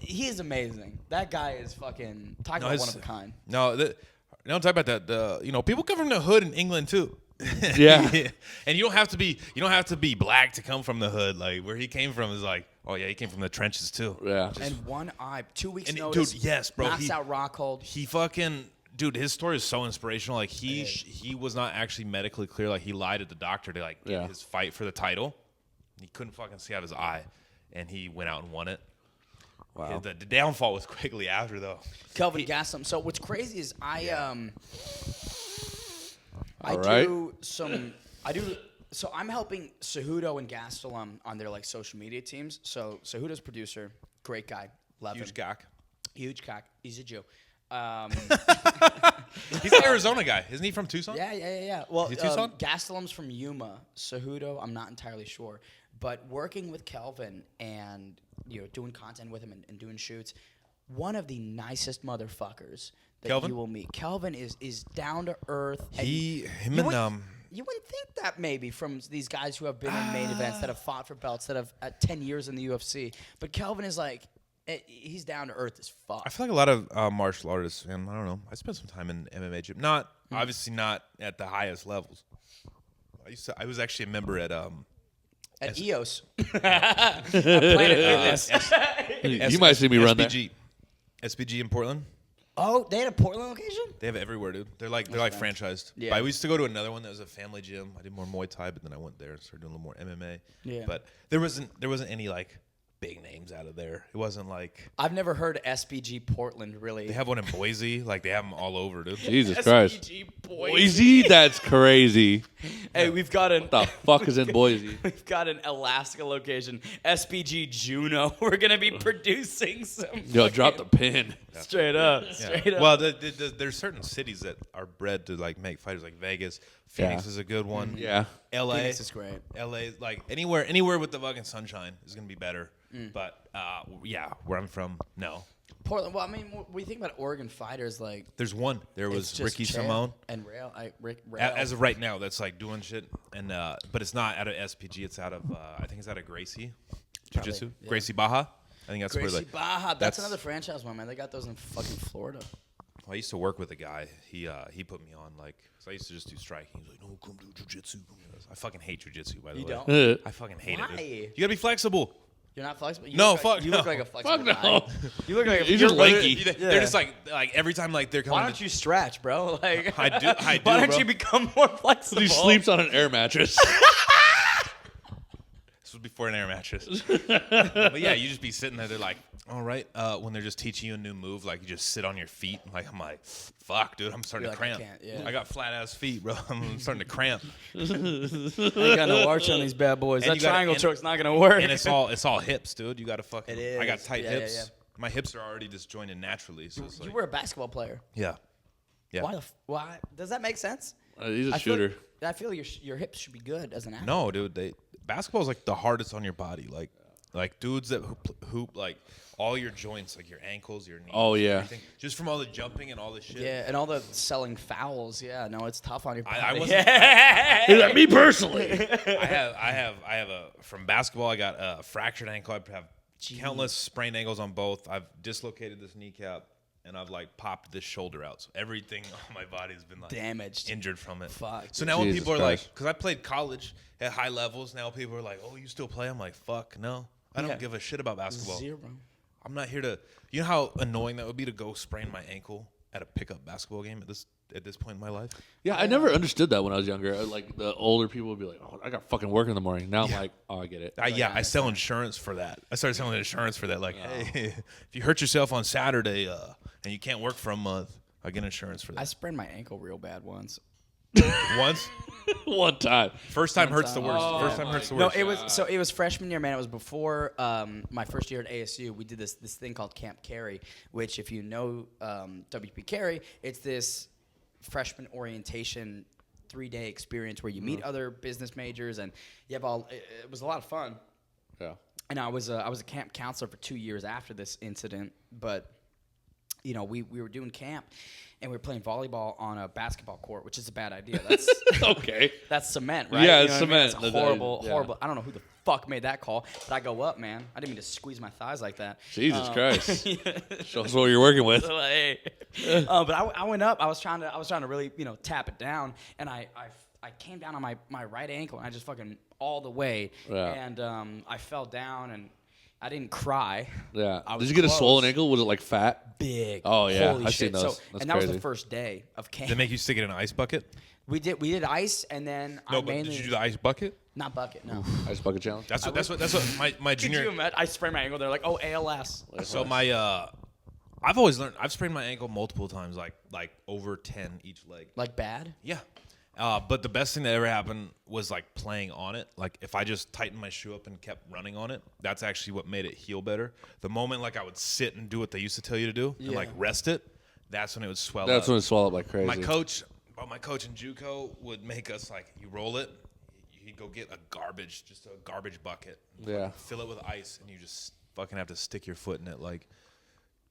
He is amazing. That guy is fucking talking about one of a kind.
No, don't talk about that. People come from the hood in England too.
Yeah.
And you don't have to be black to come from the hood. Like where he came from is like, oh yeah, he came from the trenches too.
Yeah.
And one eye, 2 weeks
And
notice.
dude, yes, bro.
Knocks out Rockhold.
He fucking dude, his story is so inspirational. Like he was not actually medically clear. Like he lied to the doctor to like get his fight for the title. He couldn't fucking see out of his eye, and he went out and won it.
Wow.
The downfall was quickly after though.
Kelvin Gastelum. So what's crazy is So I'm helping Cejudo and Gastelum on their like social media teams. So Cejudo's producer, great guy, love him. Huge cock. He's a Jew.
He's an Arizona guy, isn't he? From Tucson?
Yeah. Well,
Is he Tucson?
Gastelum's from Yuma. Cejudo, I'm not entirely sure. But working with Kelvin and doing content with him and doing shoots, one of the nicest motherfuckers that
Kelvin?
you will meet. Kelvin is down to earth.
You
You wouldn't think that maybe from these guys who have been in main events that have fought for belts that have 10 years in the UFC. But Kelvin is like, he's down to earth as fuck.
I feel like a lot of martial artists, and I don't know. I spent some time in MMA gym, obviously not at the highest levels. I was actually a member at
EOS, Planet Fitness.
You might see me run there.
SBG in Portland.
Oh, they had a Portland location?
They have it everywhere, dude. They're like franchised.
Yeah.
But I used to go to another one that was a family gym. I did more Muay Thai, but then I went there and started doing a little more MMA.
Yeah.
But there wasn't any like big names out of there. It wasn't like
I've never heard SBG Portland really.
they have one in Boise. Like they have them all over, dude.
Jesus Christ.
SBG
Boise? That's crazy.
Hey, we've got an
What the fuck is in Boise?
we've got an Alaska location, SBG Juneau. We're gonna be producing some.
Yo, drop the pin.
Straight up.
Well, there's certain cities that are bred to like make fighters, like Vegas. Phoenix
Yeah.
is a good one.
Yeah.
LA
Phoenix is great.
LA, like anywhere with the fucking sunshine is gonna be better. But where I'm from, no.
Portland. Well, I mean, when we think about Oregon fighters, like
There's one. There
it's
was
just
Ricky
Chael
Simone.
and Rail. Rail.
As of right now, that's like doing shit, and but it's not out of SPG. It's out of I think it's out of Gracie Jiu-Jitsu.
yeah.
Gracie Baja. I think that's
Gracie
where like.
Baja. That's
that's-
another franchise one, man. They got those in fucking Florida.
I used to work with a guy. He put me on like, cause I used to just do striking. He's like, no, come do jiu-jitsu. I fucking hate jiu-jitsu, by the
You
way.
don't?
I fucking hate it.
Why?
Dude. You gotta be flexible.
You're not flexible. You
No,
look like,
fuck
You
no.
look like a flexible
Fuck
guy.
no.
You look like a,
You're
you're
just lanky.
literally-
They're just like every time like they're coming.
Why don't you stretch, bro? Like
I do,
Why don't
bro.
you become more flexible?
He sleeps on an air mattress.
This was before an air mattress. But yeah, you just be sitting there. They're like, all right. When they're just teaching you a new move, like you just sit on your feet. I'm like, fuck, dude, I'm starting
You're
to
like, I
cramp.
can't, yeah.
I got flat ass feet, bro. I'm starting to cramp.
I ain't got no arch on these bad boys.
And
That
you gotta-
triangle
and-
choke's not gonna work.
And it's all hips, dude. You got to fucking.
It
I got
is.
tight
Yeah,
hips.
yeah.
My hips are already disjointed naturally. So it's
You
like,
were a basketball player.
yeah.
Why? Why? Does that make sense?
He's a
I feel-
shooter.
I feel your hips should be good as an athlete.
No, dude. Basketball is like the hardest on your body. Like dudes that hoop like all your joints, like your ankles, your knees.
Oh, yeah.
everything, just from all the jumping and all the shit.
Yeah, and all the selling fouls. Yeah, no, it's tough on your body.
I wasn't.
Me personally.
I have a from basketball. I got a fractured ankle. I have countless sprained ankles on both. I've dislocated this kneecap, and I've like popped this shoulder out. So everything on my body has been like
Damaged.
injured from it.
Fuck,
So
dude.
now when
Jesus
people are like,
Christ.
because I played college at high levels, now people are like, oh, you still play? I'm like, fuck no. I don't
Yeah.
give a shit about basketball.
Zero.
I'm not here to. You know how annoying that would be to go sprain my ankle at a pickup basketball game at this point in my life.
Yeah, I never understood that when I was younger. Like the older people would be like, "Oh, I got fucking work in the morning." Now I'm like, "Oh, I get it."
I sell insurance for that. I started selling insurance for that. Like, hey, if you hurt yourself on Saturday and you can't work for a month, I get insurance for
I
that.
sprained my ankle real bad once.
Once,
One time.
first time hurts the worst.
Oh
First time hurts the
No,
worst.
it was freshman year, man. It was before my first year at ASU. We did this thing called Camp Carry, which if you know WP Carry, it's this freshman orientation 3-day experience where you meet other business majors and you have all. It was a lot of fun.
Yeah.
And I was a camp counselor for 2 years after this incident, but we were doing camp, and we were playing volleyball on a basketball court, which is a bad idea. That's
Okay.
That's cement, right?
Yeah,
You
it's
know what I mean?
cement.
That's a horrible,
Yeah.
horrible. I don't know who the fuck made that call, but I go up, man. I didn't mean to squeeze my thighs like that.
Jesus Christ. Show us what you're working with.
So, hey. But I went up. I was trying to really, tap it down, and I came down on my right ankle, and I just fucking all the way,
Yeah.
and I fell down, and I didn't cry.
Yeah.
I
Did
was
you get a
close.
swollen ankle? Was it like fat?
Big.
Oh, yeah.
Holy
I've
shit.
seen those.
So,
That's
and that was
crazy.
the first day of camp.
They make you stick it in an ice bucket?
We did ice, and then
No,
I
but
mainly
did you do the ice bucket?
not bucket. No.
Ice bucket challenge.
That's what my
Could
junior.
you imagine? I sprained my ankle. They're like, oh, ALS.
So I've always learned. I've sprained my ankle multiple times, like over 10 each leg.
Like bad?
Yeah. But the best thing that ever happened was like playing on it. Like if I just tightened my shoe up and kept running on it, that's actually what made it heal better. The moment like I would sit and do what they used to tell you to do and like rest it, that's when it would swell up.
That's when it swelled up like crazy.
My coach in JUCO would make us like, you roll it, you go get a garbage bucket,
Yeah.
fill it with ice, and you just fucking have to stick your foot in it, like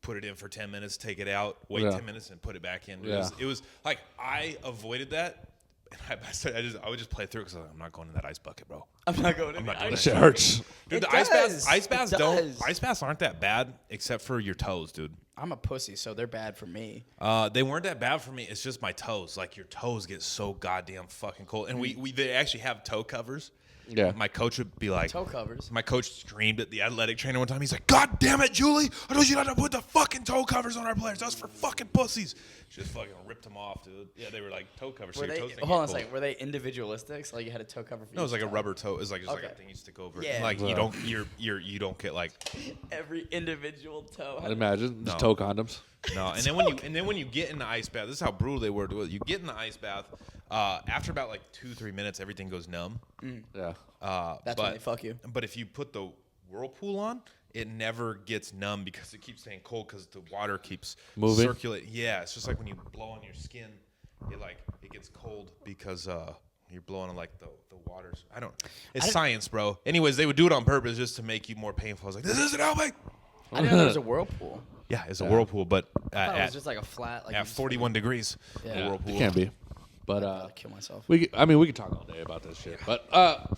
put it in for 10 minutes, take it out, wait 10 minutes, and put it back in. It was like I avoided that. And I would just play through because I'm not going in that ice bucket, bro.
I'm not going in
not
the
doing
ice.
That shit hurts.
Dude,
It
the ice
does.
baths
It does.
ice baths aren't that bad except for your toes, dude.
I'm a pussy, so they're bad for me.
They weren't that bad for me. It's just my toes. Like your toes get so goddamn fucking cold. And they actually have toe covers.
Yeah.
My coach would be like,
Toe covers.
My coach screamed at the athletic trainer one time. He's like, God damn it, Julie! I told you not to put the fucking toe covers on our players. That's for fucking pussies. She just fucking ripped them off, dude. Yeah, they were like toe covers. So
Were
your
they?
toes didn't
Hold on a
get cold.
second. Were they individualistic? So like you had a toe cover for
No, it was
each
like a
toe?
rubber toe. It was like just like
Okay.
a thing you stick over.
Yeah.
Like
Yeah.
you don't get like
Every individual toe.
I'd imagine. Just
No.
toe condoms.
no. And then when you get in the ice bath, this is how brutal they were. You get in the ice bath. After about like 2-3 minutes, everything goes numb.
Yeah.
That's when they fuck you.
But if you put the whirlpool on, it never gets numb because it keeps staying cold because the water keeps
Moving?
circulating. Yeah, it's just like when you blow on your skin, it gets cold because you're blowing on like the waters. It's science, bro. Anyways, they would do it on purpose just to make you more painful. I was like, this isn't helping.
I didn't know there was a whirlpool.
Yeah, it's a whirlpool, but
I thought it
at
was just like a flat. Like you
at
just
41 degrees,
Yeah.
a whirlpool.
It can be. But
fucking, kill myself.
we can talk all day about this shit. But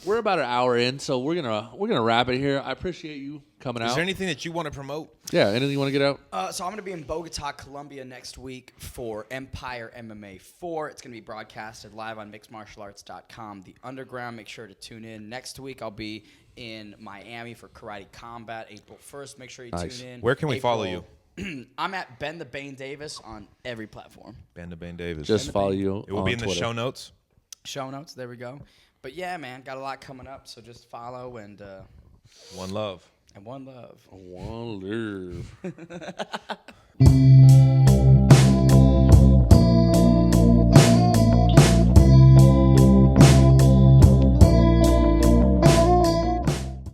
we're about an hour in, so we're gonna wrap it here. I appreciate you coming
Is
out.
there anything that you want to promote?
Yeah, anything you want to get out?
So I'm going to be in Bogota, Colombia next week for Empire MMA 4. It's going to be broadcasted live on mixedmartialarts.com. The Underground, make sure to tune in. Next week I'll be in Miami for Karate Combat April 1st. Make sure you
Nice.
tune in.
Where can we follow you?
I'm at Ben the Bane Davis on every platform.
Bane Davis.
Just follow you.
it will be in the
Twitter.
show notes.
Show notes, there we go. But yeah, man, got a lot coming up, so just follow and
One love.
one love.
One love.